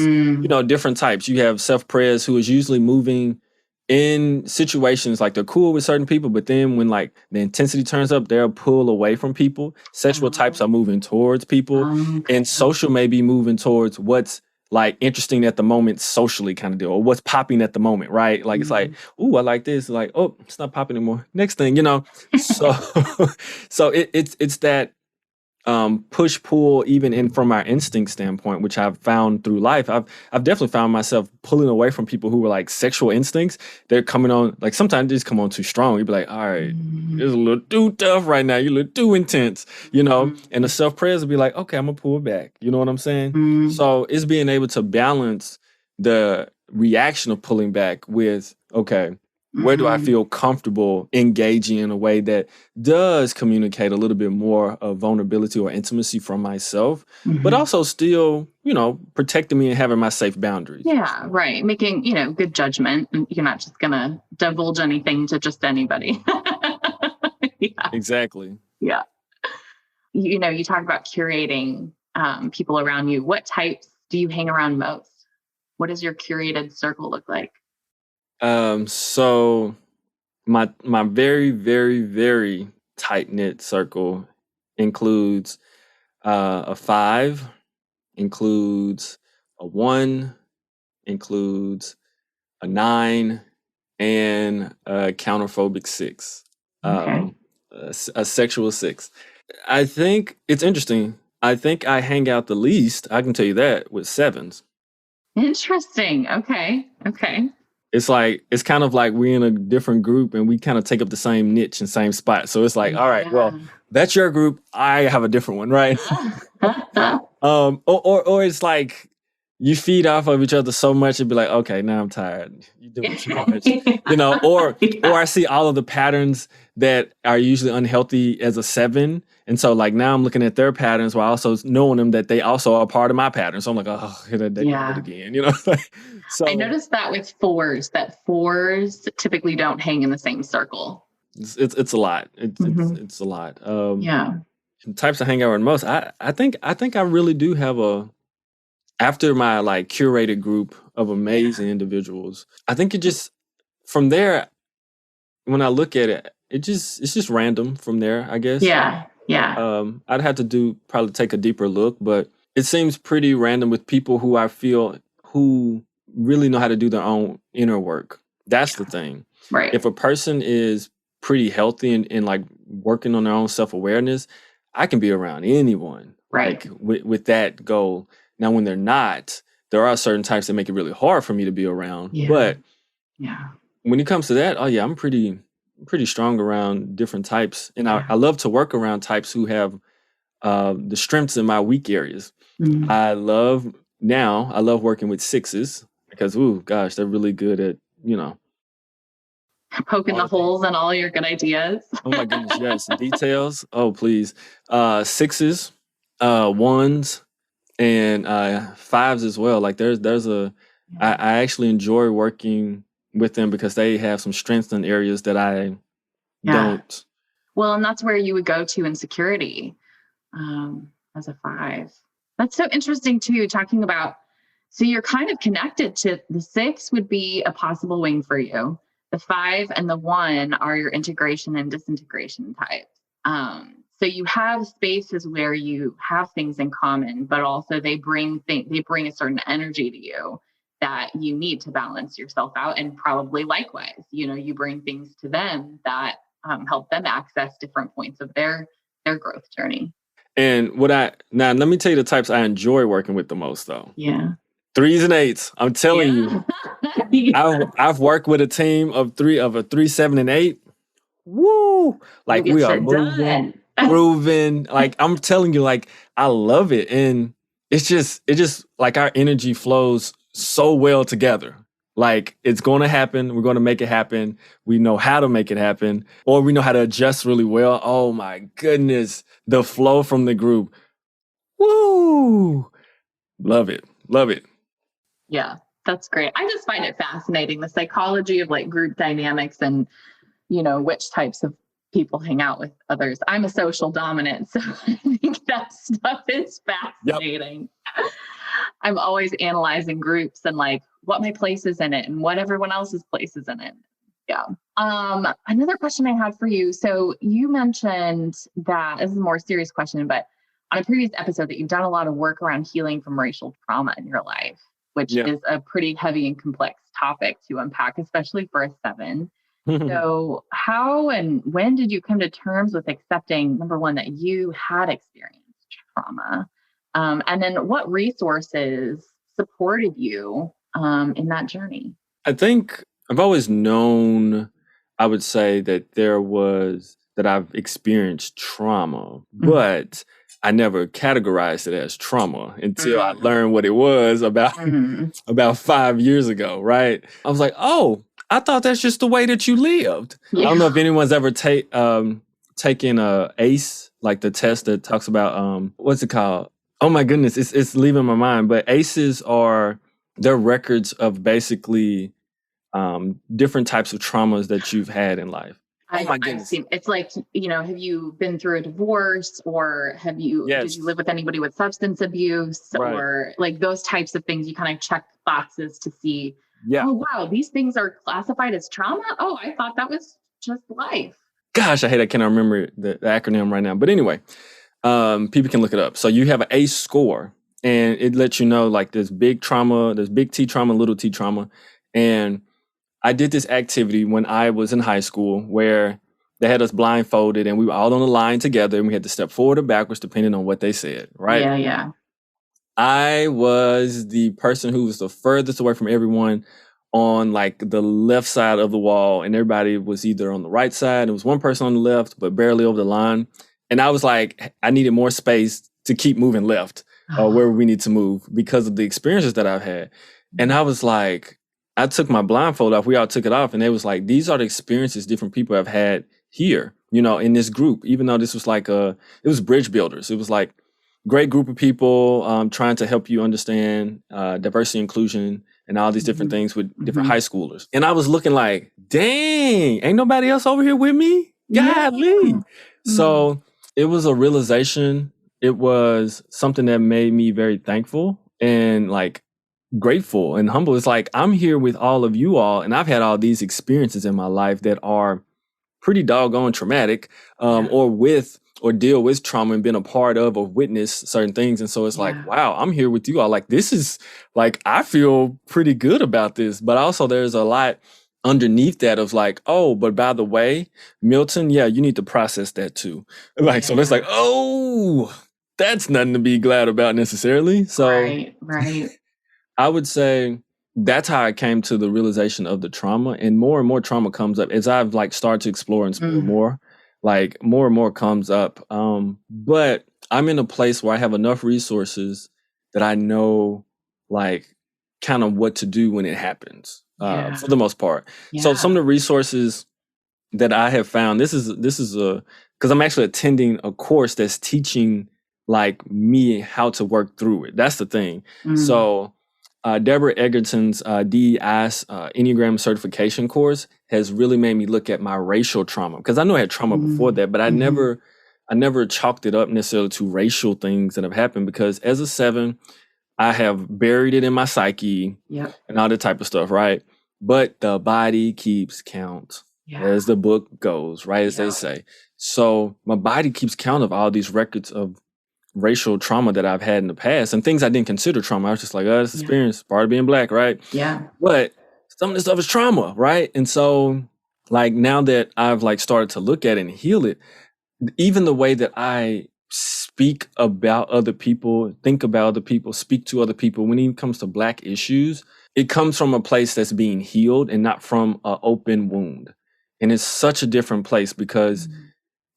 different types. You have self-prayers who is usually moving in situations they're cool with certain people, but then when the intensity turns up, they'll pull away from people. Sexual types are moving towards people, and social may be moving towards what's interesting at the moment socially, kind of deal, or what's popping at the moment, right? It's ooh, I like this. Oh, it's not popping anymore. Next thing, So, so it's that push pull, even in from our instinct standpoint, which I've found through life. I've definitely found myself pulling away from people who were sexual instincts. They're coming on, sometimes they just come on too strong. You'd be like, all right, it's a little too tough right now. You're a little too intense, and the self-prayers will be like, okay, I'm gonna pull back. You know what I'm saying? So it's being able to balance the reaction of pulling back with, okay, where do I feel comfortable engaging in a way that does communicate a little bit more of vulnerability or intimacy from myself, but also still, protecting me and having my safe boundaries. Yeah, right. Making, good judgment. You're not just going to divulge anything to just anybody. Yeah. Exactly. Yeah. You talk about curating people around you. What types do you hang around most? What does your curated circle look like? So my very, very, very tight-knit circle includes a 5, includes a 1, includes a 9, and a counterphobic 6. Okay. A sexual 6. I think it's interesting. I think I hang out the least, I can tell you that, with 7s. Interesting. Okay. It's it's kind of like we're in a different group and we kind of take up the same niche and same spot. So it's all right, well, that's your group. I have a different one, right? Or it's you feed off of each other so much, it'd be like, okay, now I'm tired. You doing too much, or I see all of the patterns that are usually unhealthy as a 7. And so now I'm looking at their patterns while also knowing them that they also are part of my pattern. So I'm like, oh, they did it again, So I noticed that with 4s, that 4s typically don't hang in the same circle. It's a lot. It's a lot. Yeah. Types I hang out with most. I think I really do have after my curated group of amazing individuals. I think it just from there, when I look at it, it's just random from there, I guess. Yeah. I'd have to probably take a deeper look, but it seems pretty random with people who I feel who really know how to do their own inner work. That's the thing. Right. If a person is pretty healthy and like working on their own self-awareness, I can be around anyone, Right. like with that goal. Now, when they're not, there are certain types that make it really hard for me to be around. Yeah. But Yeah. when it comes to that, oh yeah, I'm pretty strong around different types. And Yeah. I love to work around types who have the strengths in my weak areas. Mm. I love working with 6s because, ooh, gosh, they're really good at, Poking all the the things. holes in all your good ideas. Oh my goodness, yes. Details. Oh, please. 6s, 1s, and 5s as well. Like I actually enjoy working with them because they have some strengths in areas that I don't. Well, and that's where you would go to in security as a 5. That's so interesting too, talking about, so you're kind of connected to the 6 would be a possible wing for you. The 5 and the 1 are your integration and disintegration types. So you have spaces where you have things in common, but also they bring a certain energy to you that you need to balance yourself out. And probably likewise, you bring things to them that help them access different points of their growth journey. And now let me tell you the types I enjoy working with the most, though. Yeah. 3s and 8s. I'm telling you, I've worked with a team of a 3, 7, and 8. Woo! Like we are moving, grooving. Like I'm telling you, like I love it, and it just like our energy flows so well together. Like it's going to happen. We're going to make it happen. We know how to make it happen, or we know how to adjust really well. Oh my goodness, the flow from the group. Woo! Love it. Love it. Yeah, that's great. I just find it fascinating, the psychology of like group dynamics and, which types of people hang out with others. I'm a social dominant, so I think that stuff is fascinating. Yep. I'm always analyzing groups and like what my place is in it and what everyone else's place is in it. Yeah. Another question I had for you. So you mentioned that this is a more serious question, but on a previous episode that you've done a lot of work around healing from racial trauma in your life, which is a pretty heavy and complex topic to unpack, especially for a 7. So how and when did you come to terms with accepting, number one, that you had experienced trauma? And then what resources supported you in that journey? I think I've always known, I would say that I've experienced trauma, but I never categorized it as trauma until I learned what it was about 5 years ago, right? I was like, oh, I thought that's just the way that you lived. Yeah. I don't know if anyone's ever taken ACE, like the test that talks about, what's it called? Oh my goodness, it's leaving my mind. But ACEs they're records of basically different types of traumas that you've had in life. Oh my goodness. It's like, have you been through a divorce, or did you live with anybody with substance abuse, or like those types of things? You kind of check boxes to see, oh, wow, these things are classified as trauma. Oh, I thought that was just life. Gosh, I cannot remember the acronym right now. But anyway, people can look it up. So you have an ACE score, and it lets you know like there's big trauma, there's big T trauma, little T trauma. And I did this activity when I was in high school where they had us blindfolded and we were all on the line together and we had to step forward or backwards depending on what they said, right? Yeah. I was the person who was the furthest away from everyone on like the left side of the wall, and everybody was either on the right side. There was one person on the left, but barely over the line. And I was like, I needed more space to keep moving left where we need to move because of the experiences that I've had. And I was like, I took my blindfold off. We all took it off. And it was like, these are the experiences different people have had here, in this group, even though this was like it was bridge builders. It was like great group of people trying to help you understand diversity, inclusion, and all these different things with different high schoolers. And I was looking like, dang, ain't nobody else over here with me? Golly. So it was a realization. It was something that made me very thankful and like grateful and humble. It's like, I'm here with all of you all, and I've had all these experiences in my life that are pretty doggone traumatic, or or deal with trauma and been a part of or witnessed certain things. And so it's like, Yeah. wow, I'm here with you all. Like, this is like, I feel pretty good about this. But also there's a lot underneath that of like, oh, but by the way, Milton, yeah, you need to process that too. Like, so it's like, Yeah. oh, that's nothing to be glad about necessarily. So Right. I would say that's how I came to the realization of the trauma, and more trauma comes up as I've like started to explore and explore Mm. more. Like more and more comes up. But I'm in a place where I have enough resources that I know like kind of what to do when it happens. Yeah. For the most part. So some of Yeah. the resources that I have found, this is a because I'm actually attending a course that's teaching like me how to work through it. That's the thing. Mm. So Deborah Egerton's DEI's Enneagram certification course has really made me look at my racial trauma, because I know I had trauma before that, but I never chalked it up necessarily to racial things that have happened, because as a 7, I have buried it in my psyche Yep. and all that type of stuff, right? But the body keeps count, Yeah. as the book goes, right? As they Yep. say. So my body keeps count of all these records of racial trauma that I've had in the past and things I didn't consider trauma. I was just like, oh, this Yeah. experience, part of being Black, right? Yeah. But some of this stuff is trauma, right? And so like now that I've like started to look at it and heal it, even the way that I speak about other people, think about other people, speak to other people, when it comes to Black issues, it comes from a place that's being healed and not from an open wound. And it's such a different place, because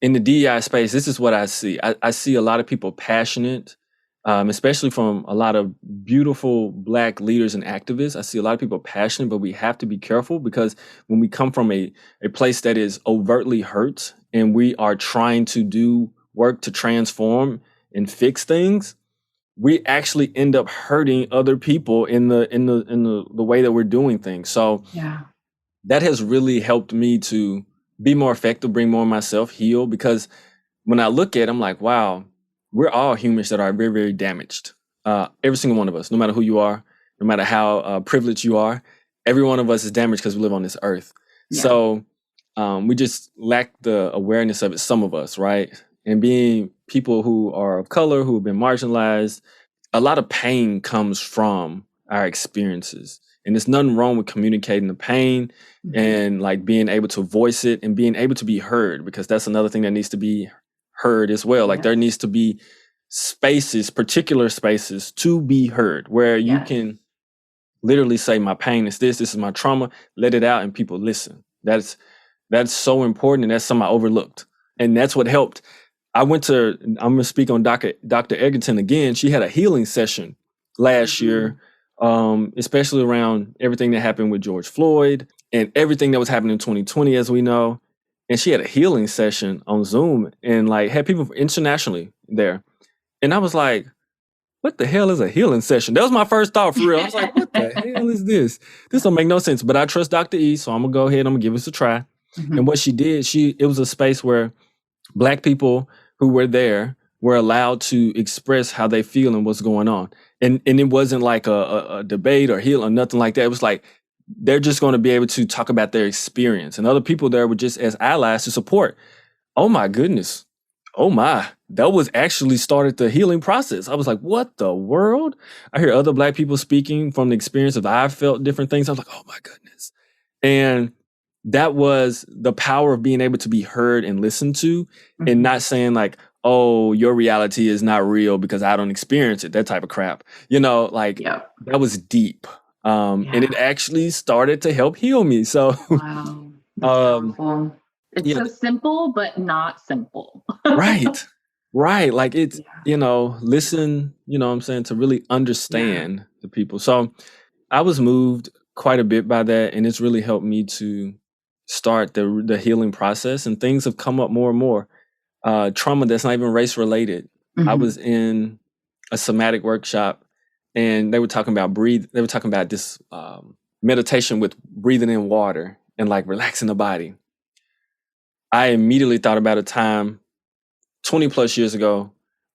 in the DEI space, this is what I see. I see a lot of people passionate, especially from a lot of beautiful Black leaders and activists. I see a lot of people passionate, but we have to be careful, because when we come from a place that is overtly hurt and we are trying to do work to transform and fix things, we actually end up hurting other people in the way that we're doing things. So Yeah. that has really helped me to be more effective, bring more of myself, heal, because when I look at it, I'm like, wow, we're all humans that are very, very damaged. Every single one of us, no matter who you are, no matter how privileged you are, every one of us is damaged because we live on this earth. Yeah. So we just lack the awareness of it, some of us, right? And being people who are of color, who have been marginalized, a lot of pain comes from our experiences. And there's nothing wrong with communicating the pain and like being able to voice it and being able to be heard, because that's another thing that needs to be heard as well. Like there needs to be spaces, particular spaces to be heard, where you can literally say, my pain is this is my trauma, let it out, and people listen. That's so important, and that's something I overlooked. And that's what helped. I'm gonna speak on Dr. Egerton again. She had a healing session last year, especially around everything that happened with George Floyd and everything that was happening in 2020, as we know. And she had a healing session on Zoom and like had people internationally there. And I was like, what the hell is a healing session? That was my first thought, for real. I was like, what the hell is this? This don't make no sense. But I trust Dr. E, so I'm gonna go ahead, I'm gonna give this a try. And what she did, it was a space where Black people who were there were allowed to express how they feel and what's going on. And it wasn't like a debate or heal or nothing like that. It was like, they're just going to be able to talk about their experience. And other people there were just as allies to support. Oh my goodness. Oh my, that was actually started the healing process. I was like, what the world? I hear other Black people speaking from the experience of I've felt different things. I was like, oh my goodness. And that was the power of being able to be heard and listened to, and not saying like, oh, your reality is not real because I don't experience it, that type of crap. Like that was deep. And it actually started to help heal me. So wow. That's powerful. It's so simple, but not simple. Right. Like it's, listen, what I'm saying, to really understand the people. So I was moved quite a bit by that, and it's really helped me to start the healing process, and things have come up more and more. Trauma that's not even race related. I was in a somatic workshop, and they were talking about They were talking about this meditation with breathing in water and like relaxing the body. I immediately thought about a time 20 plus years ago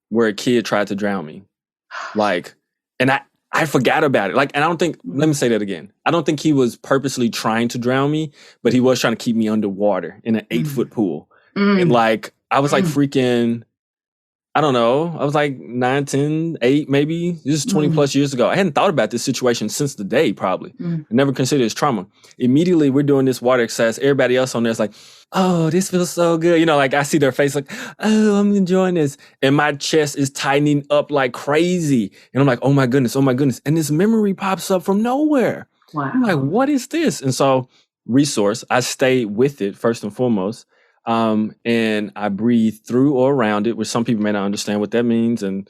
where a kid tried to drown me. Like, and I forgot about it. Like, and I don't think, let me say that again. I don't think he was purposely trying to drown me, but he was trying to keep me underwater in an 8-foot pool. And like, I was like freaking, I don't know. I was like 9, 10, 8, maybe. This is 20 plus years ago. I hadn't thought about this situation since the day, probably. I never considered it as trauma. Immediately, we're doing this water exercise. Everybody else on there is like, oh, this feels so good. You know, like I see their face like, oh, I'm enjoying this. And my chest is tightening up like crazy. And I'm like, oh my goodness, oh my goodness. And this memory pops up from nowhere. Wow. I'm like, what is this? And so, resource, I stayed with it first and foremost. And I breathe through or around it, which some people may not understand what that means. And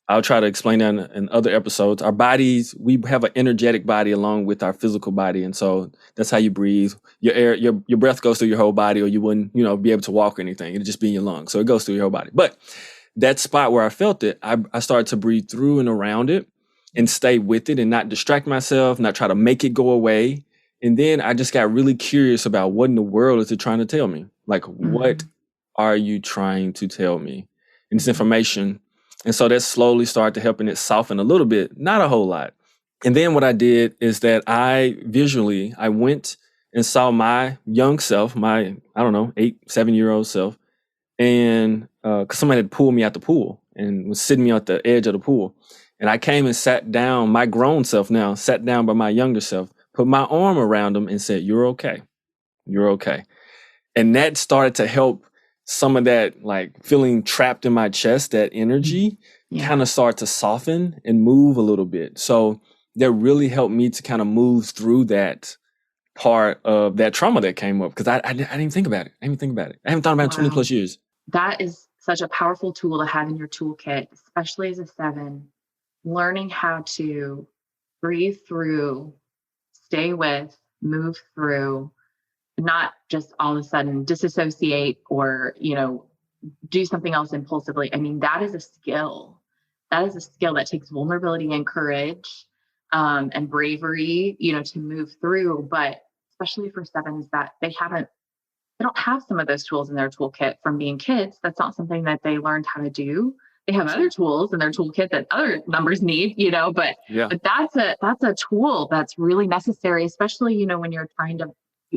I'll try to explain that in other episodes. Our bodies, we have an energetic body along with our physical body. And so that's how you breathe. Your air, your breath goes through your whole body, or you wouldn't, be able to walk or anything. It'd just be in your lungs. So it goes through your whole body. But that spot where I felt it, I started to breathe through and around it and stay with it and not distract myself, not try to make it go away. And then I just got really curious about what in the world is it trying to tell me? Like, what are you trying to tell me? And this information. And so that slowly started to helping it soften a little bit, not a whole lot. And then what I did is that I went and saw my young self, my, 8, 7-year-old self. And because somebody had pulled me out the pool and was sitting me at the edge of the pool. And I came and sat down, my grown self now, sat down by my younger self, put my arm around him and said, you're okay. You're okay. And that started to help some of that, like feeling trapped in my chest, that energy kind of start to soften and move a little bit. So that really helped me to kind of move through that part of that trauma that came up. Because I didn't even think about it. I haven't thought about it in 20 plus years. That is such a powerful tool to have in your toolkit, especially as a 7, learning how to breathe through, stay with, move through, not just all of a sudden disassociate or, do something else impulsively. I mean, that is a skill. That is a skill that takes vulnerability and courage and bravery, to move through. But especially for 7s that they don't have some of those tools in their toolkit from being kids. That's not something that they learned how to do. They have other tools in their toolkit that other numbers need, but that's a tool that's really necessary, especially, when you're trying to,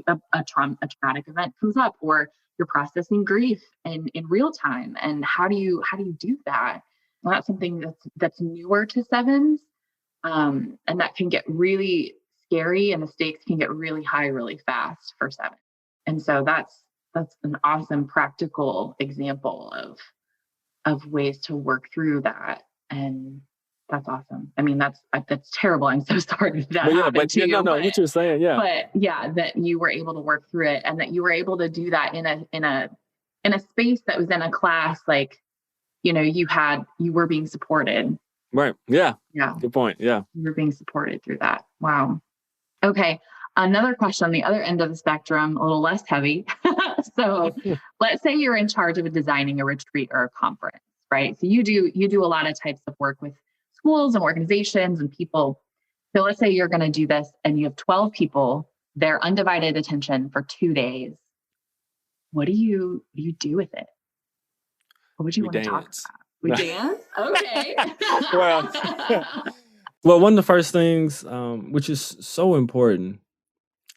a traumatic event comes up, or you're processing grief in real time. And how do you do that? Well, that's something that's newer to 7s. And that can get really scary, and the stakes can get really high really fast for 7. And so that's an awesome practical example of ways to work through that. And that's awesome. I mean, that's terrible. I'm so sorry that happened to you. No, what you're saying, yeah. But yeah, that you were able to work through it, and that you were able to do that in a space that was in a class, like, you were being supported. Right. Yeah. Yeah. Good point. Yeah. You were being supported through that. Wow. Okay. Another question on the other end of the spectrum, a little less heavy. So let's say you're in charge of designing a retreat or a conference, right? So you do a lot of types of work with schools and organizations and people. So let's say you're going to do this and you have 12 people, their undivided attention for 2 days. What do you do with it? What would you want to talk about? We dance? Okay. Well, one of the first things, which is so important,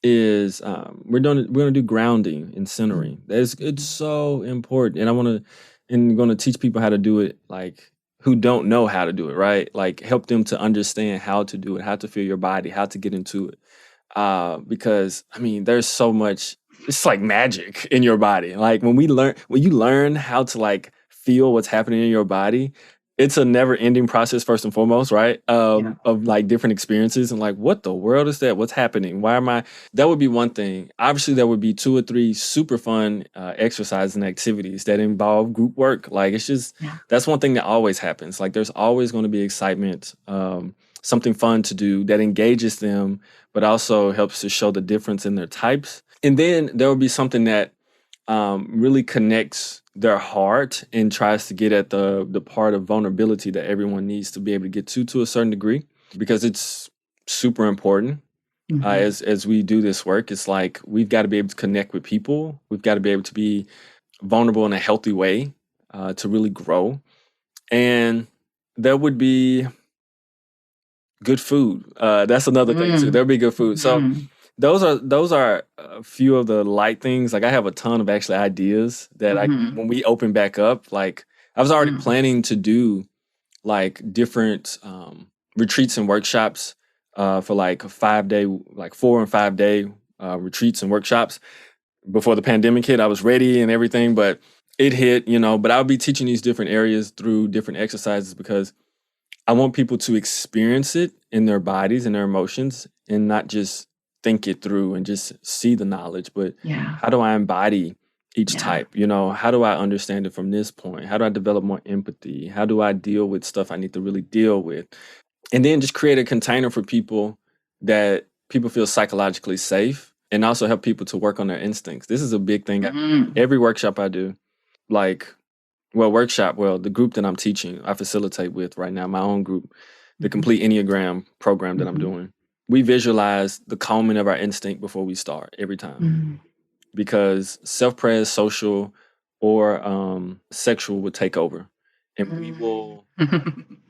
is we're going to do grounding and centering. It's so important, and I'm going to teach people how to do it, like who don't know how to do it, right? Like help them to understand how to do it, how to feel your body, how to get into it. Because I mean, there's so much. It's like magic in your body. Like when you learn how to like feel what's happening in your body, it's a never-ending process, first and foremost, right? Of like different experiences and like, what the world is that? What's happening? Why am I? That would be one thing. Obviously, there would be 2 or 3 super fun exercises and activities that involve group work. Like it's just, that's one thing that always happens. Like there's always going to be excitement, something fun to do that engages them, but also helps to show the difference in their types. And then there will be something that really connects their heart and tries to get at the part of vulnerability that everyone needs to be able to get to a certain degree, because it's super important. As we do this work, it's like we've got to be able to connect with people. We've got to be able to be vulnerable in a healthy way to really grow. And there would be good food. That's another thing too. There'll be good food. So those are a few of the light things. Like I have a ton of actually ideas that when we open back up, like I was already planning to do like different retreats and workshops for like 5 day, like 4 and 5 day retreats and workshops before the pandemic hit. I was ready and everything, but it hit, but I'll be teaching these different areas through different exercises because I want people to experience it in their bodies and their emotions and not just think it through and just see the knowledge, but how do I embody each type? How do I understand it from this point? How do I develop more empathy? How do I deal with stuff I need to really deal with? And then just create a container for people that people feel psychologically safe and also help people to work on their instincts. This is a big thing. Every workshop I do, the group that I'm teaching, I facilitate with right now, my own group, the complete Enneagram program that I'm doing. We visualize the calming of our instinct before we start every time. Because self-pres, social, or sexual would take over. And we will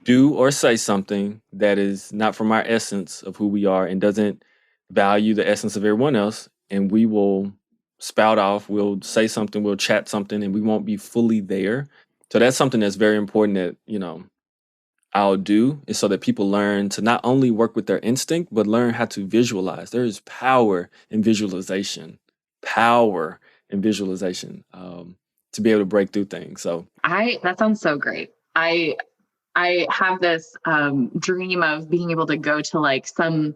do or say something that is not from our essence of who we are and doesn't value the essence of everyone else. And we will spout off, we'll say something, we'll chat something, and we won't be fully there. So that's something that's very important that, I'll do is so that people learn to not only work with their instinct, but learn how to visualize. There is power in visualization, to be able to break through things. So that sounds so great. I have this dream of being able to go to like some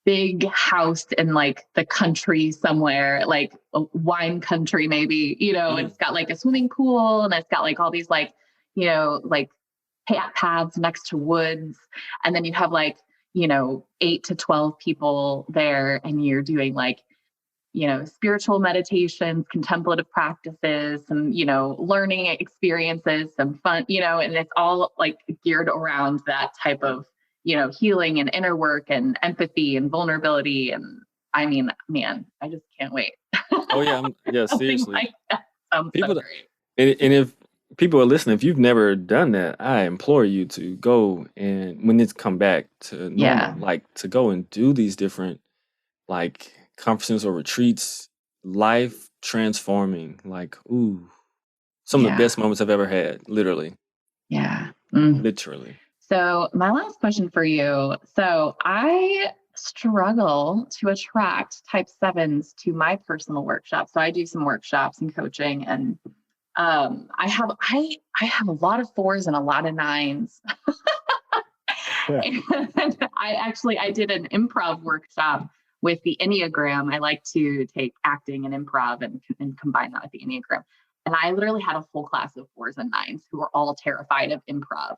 big house in like the country somewhere, like a wine country maybe, and it's got like a swimming pool and it's got like all these like, like paths next to woods. And then you have like, 8 to 12 people there and you're doing like, spiritual meditations, contemplative practices, some, learning experiences, some fun, and it's all like geared around that type of, healing and inner work and empathy and vulnerability. And I mean, man, I just can't wait. Oh yeah, seriously. Like that sounds People, so great. and if people are listening, if you've never done that, I implore you to go and when it's come back to normal, like to go and do these different like conferences or retreats, life transforming, like some of the best moments I've ever had, literally. Yeah. Literally. So my last question for you. So I struggle to attract type 7s to my personal workshops. So I do some workshops and coaching and I have a lot of 4s and a lot of 9s. And I did an improv workshop with the Enneagram. I like to take acting and improv and combine that with the Enneagram. And I literally had a full class of 4s and 9s who were all terrified of improv.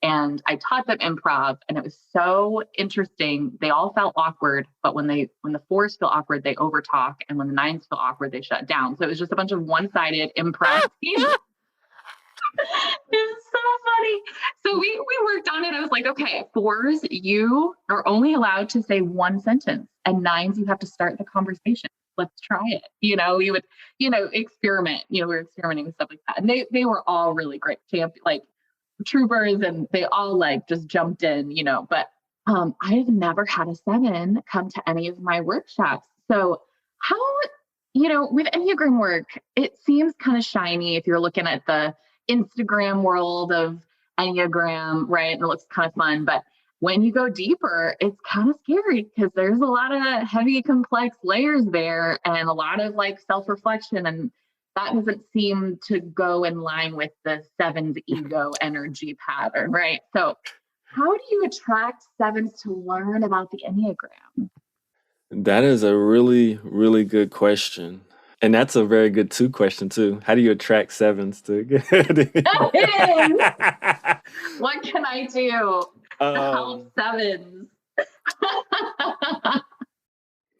And I taught them improv and it was so interesting. They all felt awkward, but when the 4s feel awkward, they overtalk. And when the 9s feel awkward, they shut down. So it was just a bunch of one-sided improv. It's so funny. So we worked on it. I was like, okay, 4s, you are only allowed to say one sentence, and 9s, you have to start the conversation. Let's try it. We would, experiment. We were experimenting with stuff like that, and they were all really great, like troopers, and they all like just jumped in. But I have never had a 7 come to any of my workshops. So how, with Enneagram work, it seems kind of shiny if you're looking at the Instagram world of Enneagram, right? And it looks kind of fun. But when you go deeper, it's kind of scary because there's a lot of heavy, complex layers there and a lot of like self-reflection. And that doesn't seem to go in line with the 7's ego energy pattern, right? So how do you attract 7s to learn about the Enneagram? That is a really, really good question. And that's a very good 2 question too. How do you attract 7s to What can I do to help 7s?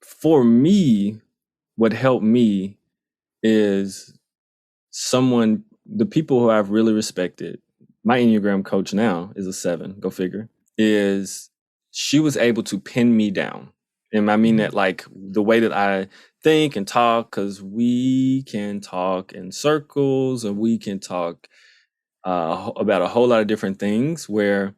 For me, what helped me is the people who I've really respected. My Enneagram coach now is a 7, go figure, she was able to pin me down. And I mean that like the way that I think and talk, because we can talk in circles and we can talk about a whole lot of different things where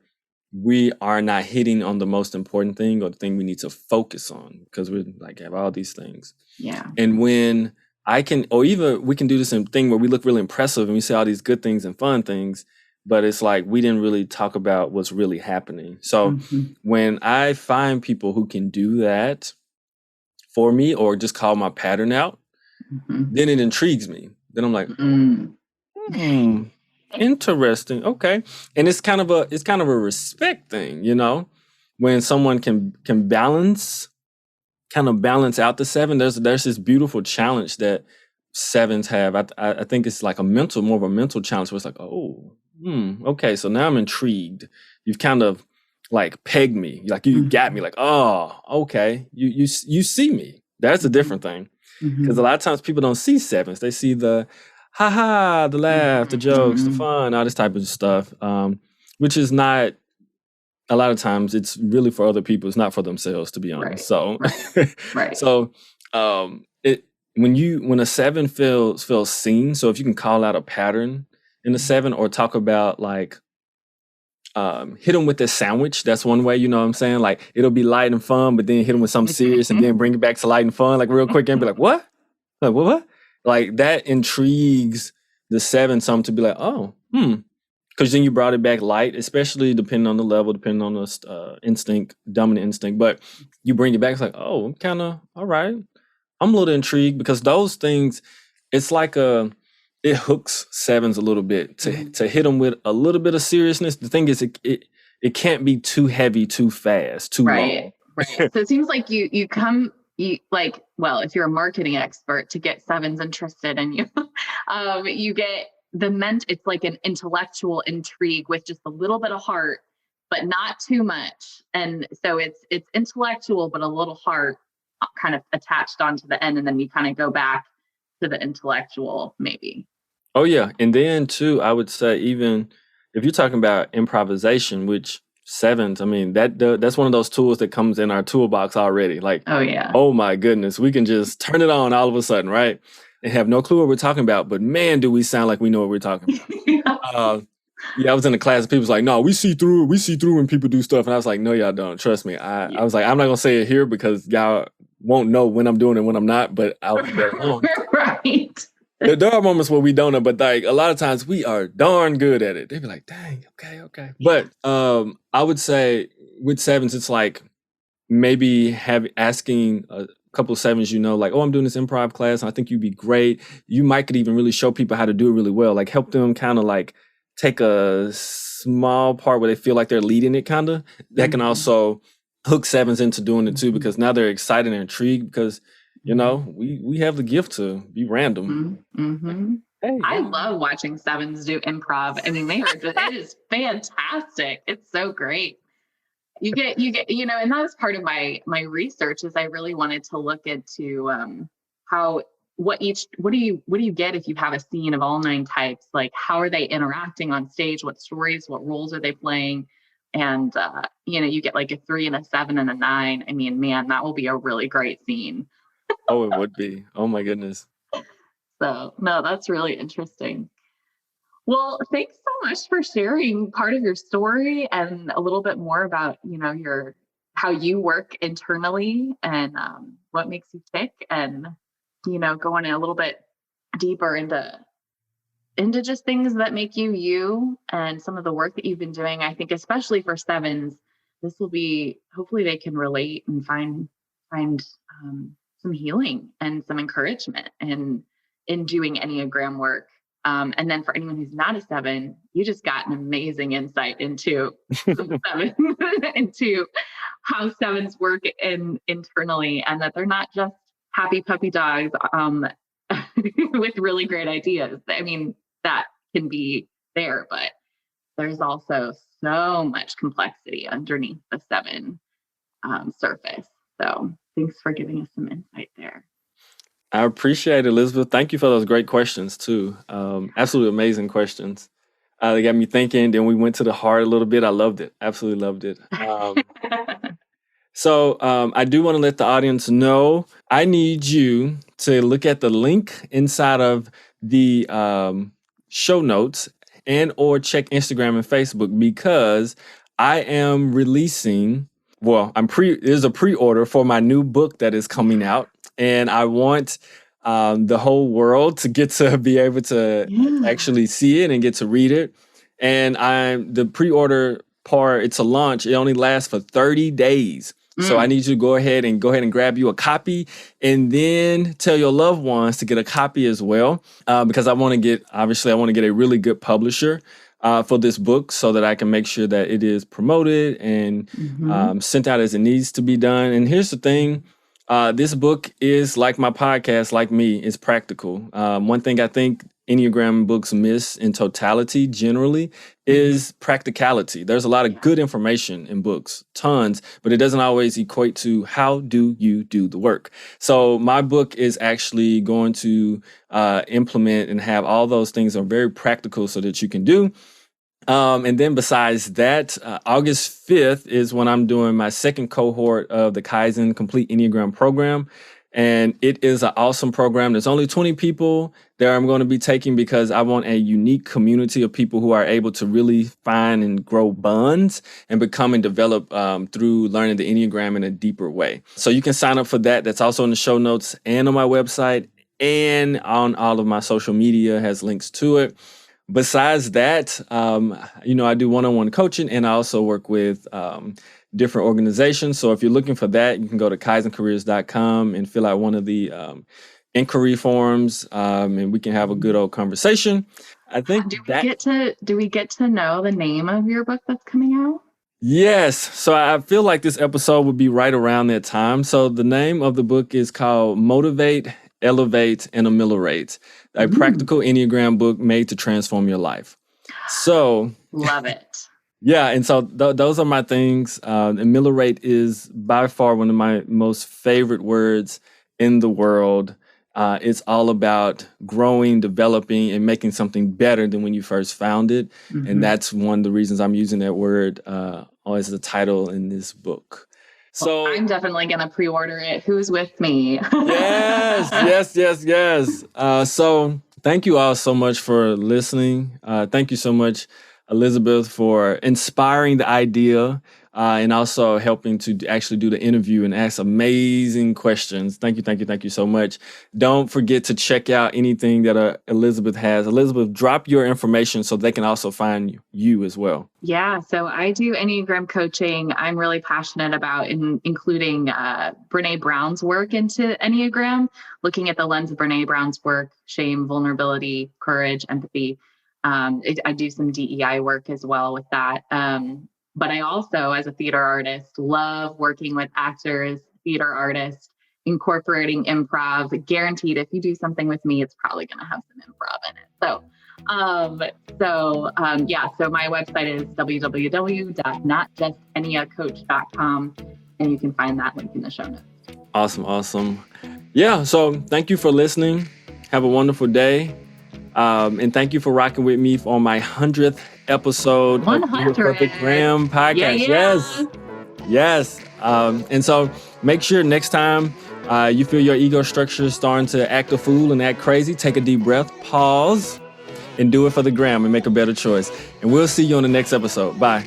we are not hitting on the most important thing or the thing we need to focus on because we like have all these things. Yeah. And when I can, or even we can do this thing where we look really impressive and we say all these good things and fun things, but it's like we didn't really talk about what's really happening. So when I find people who can do that for me or just call my pattern out, then it intrigues me. Then I'm like, interesting. Okay. And it's kind of a respect thing, you know, when someone can balance out the 7. There's this beautiful challenge that 7s have. I think it's like more of a mental challenge where it's like, okay, so now I'm intrigued. You've kind of like pegged me, like you got me, like, oh, okay, you see me. That's a different thing, because a lot of times people don't see 7s. They see the ha, the laugh, the jokes, the fun, all this type of stuff, which is not. A lot of times it's really for other people. It's not for themselves, to be honest. Right. So when a 7 feels seen, so if you can call out a pattern in a 7 or talk about like hit them with this sandwich, that's one way, you know what I'm saying? Like it'll be light and fun, but then hit them with something serious and then bring it back to light and fun, like real quick and be like, what? Like what? Like that intrigues the 7 some to be like, because then you brought it back light, especially depending on the level, depending on the dominant instinct. But you bring it back, it's like, I'm kind of, all right. I'm a little intrigued because those things, it's like it hooks 7s a little bit to hit them with a little bit of seriousness. The thing is, it can't be too heavy, too fast, too long. Right. So it seems like you like, well, if you're a marketing expert, to get 7s interested in you, you get it's like an intellectual intrigue with just a little bit of heart, but not too much. And so it's intellectual, but a little heart kind of attached onto the end. And then you kind of go back to the intellectual maybe. Oh yeah. And then too, I would say, even if you're talking about improvisation, which 7s, I mean, that's one of those tools that comes in our toolbox already. Like, oh my goodness, we can just turn it on all of a sudden, right? And have no clue what we're talking about, but man, do we sound like we know what we're talking about. I was in a class and people was like, no, we see through when people do stuff. And I was like, no, y'all don't. Trust me. I was like, I'm not going to say it here because y'all won't know when I'm doing it and when I'm not, but I'll be there. Right. There are moments where we don't know, but like a lot of times we are darn good at it. They'd be like, dang, okay. But I would say with 7s, it's like maybe asking a couple of 7s, you know, like, I'm doing this improv class and I think you'd be great. You might could even really show people how to do it really well. Like help them kind of like take a small part where they feel like they're leading it kind of. That can also hook 7s into doing it too, because now they're excited and intrigued because, you know, we have the gift to be random. Hey, I love watching 7s do improv. I mean, it is fantastic. It's so great. You get, you know, and that was part of my research, is I really wanted to look into what do you get if you have a scene of all 9 types? Like, how are they interacting on stage? What stories, what roles are they playing? And, you know, you get like a 3 and a 7 and a 9. I mean, man, that will be a really great scene. Oh, it would be. Oh my goodness. So no, that's really interesting. Well, thanks so much for sharing part of your story and a little bit more about, you know, how you work internally and what makes you tick, and, you know, going a little bit deeper into just things that make you and some of the work that you've been doing. I think especially for 7s, this will be, hopefully they can relate and find some healing and some encouragement in doing Enneagram work. And then for anyone who's not a 7, you just got an amazing insight into into how 7s work internally, and that they're not just happy puppy dogs with really great ideas. I mean, that can be there, but there's also so much complexity underneath the 7 surface. So thanks for giving us some insight there. I appreciate it, Elisabeth. Thank you for those great questions too. Absolutely amazing questions. They got me thinking. Then we went to the heart a little bit. I loved it. Absolutely loved it. So I do want to let the audience know, I need you to look at the link inside of the show notes and or check Instagram and Facebook, because I am releasing, there's a pre-order for my new book that is coming out, and I want the whole world to get to be able to actually see it and get to read it. And the pre-order part, it's a launch. It only lasts for 30 days. So I need you to go ahead and grab you a copy, and then tell your loved ones to get a copy as well, because I want to get a really good publisher for this book, so that I can make sure that it is promoted and sent out as it needs to be done. And here's the thing. This book is like my podcast, like me, is practical. One thing I think Enneagram books miss in totality generally is practicality. There's a lot of good information in books, tons, but it doesn't always equate to how do you do the work. So my book is actually going to implement and have all those things that are very practical so that you can do. And then besides that, August 5th is when I'm doing my second cohort of the Kaizen Complete Enneagram program. And it is an awesome program. There's only 20 people there I'm going to be taking, because I want a unique community of people who are able to really find and grow bonds and become and develop through learning the Enneagram in a deeper way. So you can sign up for that. That's also in the show notes and on my website, and on all of my social media has links to it. Besides that, I do one-on-one coaching, and I also work with different organizations. So if you're looking for that, you can go to kaizencareers.com and fill out one of the inquiry forms, and we can have a good old conversation. I think do we get to know the name of your book that's coming out? Yes. So I feel like this episode would be right around that time. So the name of the book is called Motivate, Elevate, and Ameliorate, a practical Enneagram book made to transform your life. So love it. Yeah. And so those are my things. Ameliorate is by far one of my most favorite words in the world. It's all about growing, developing, and making something better than when you first found it. And that's one of the reasons I'm using that word as the title in this book. So I'm definitely going to pre-order it. Who's with me? Yes. So thank you all so much for listening. Thank you so much, Elisabeth, for inspiring the idea and also helping to actually do the interview and ask amazing questions. Thank you so much. Don't forget to check out anything that Elisabeth has. Elisabeth, drop your information so they can also find you as well. Yeah, so I do Enneagram coaching. I'm really passionate about including Brene Brown's work into Enneagram, looking at the lens of Brene Brown's work, shame, vulnerability, courage, empathy. I do some DEI work as well with that. But I also, as a theater artist, love working with actors, theater artists, incorporating improv. Guaranteed, if you do something with me, it's probably going to have some improv in it. So my website is www.notjustenneacoach.com, and you can find that link in the show notes. Awesome. Yeah, so thank you for listening. Have a wonderful day. And thank you for rocking with me on my 100th episode 100. of the Perfect Graham podcast. Yeah. Yes. And so make sure next time you feel your ego structure starting to act a fool and act crazy, take a deep breath, pause, and do it for the gram and make a better choice. And we'll see you on the next episode. Bye.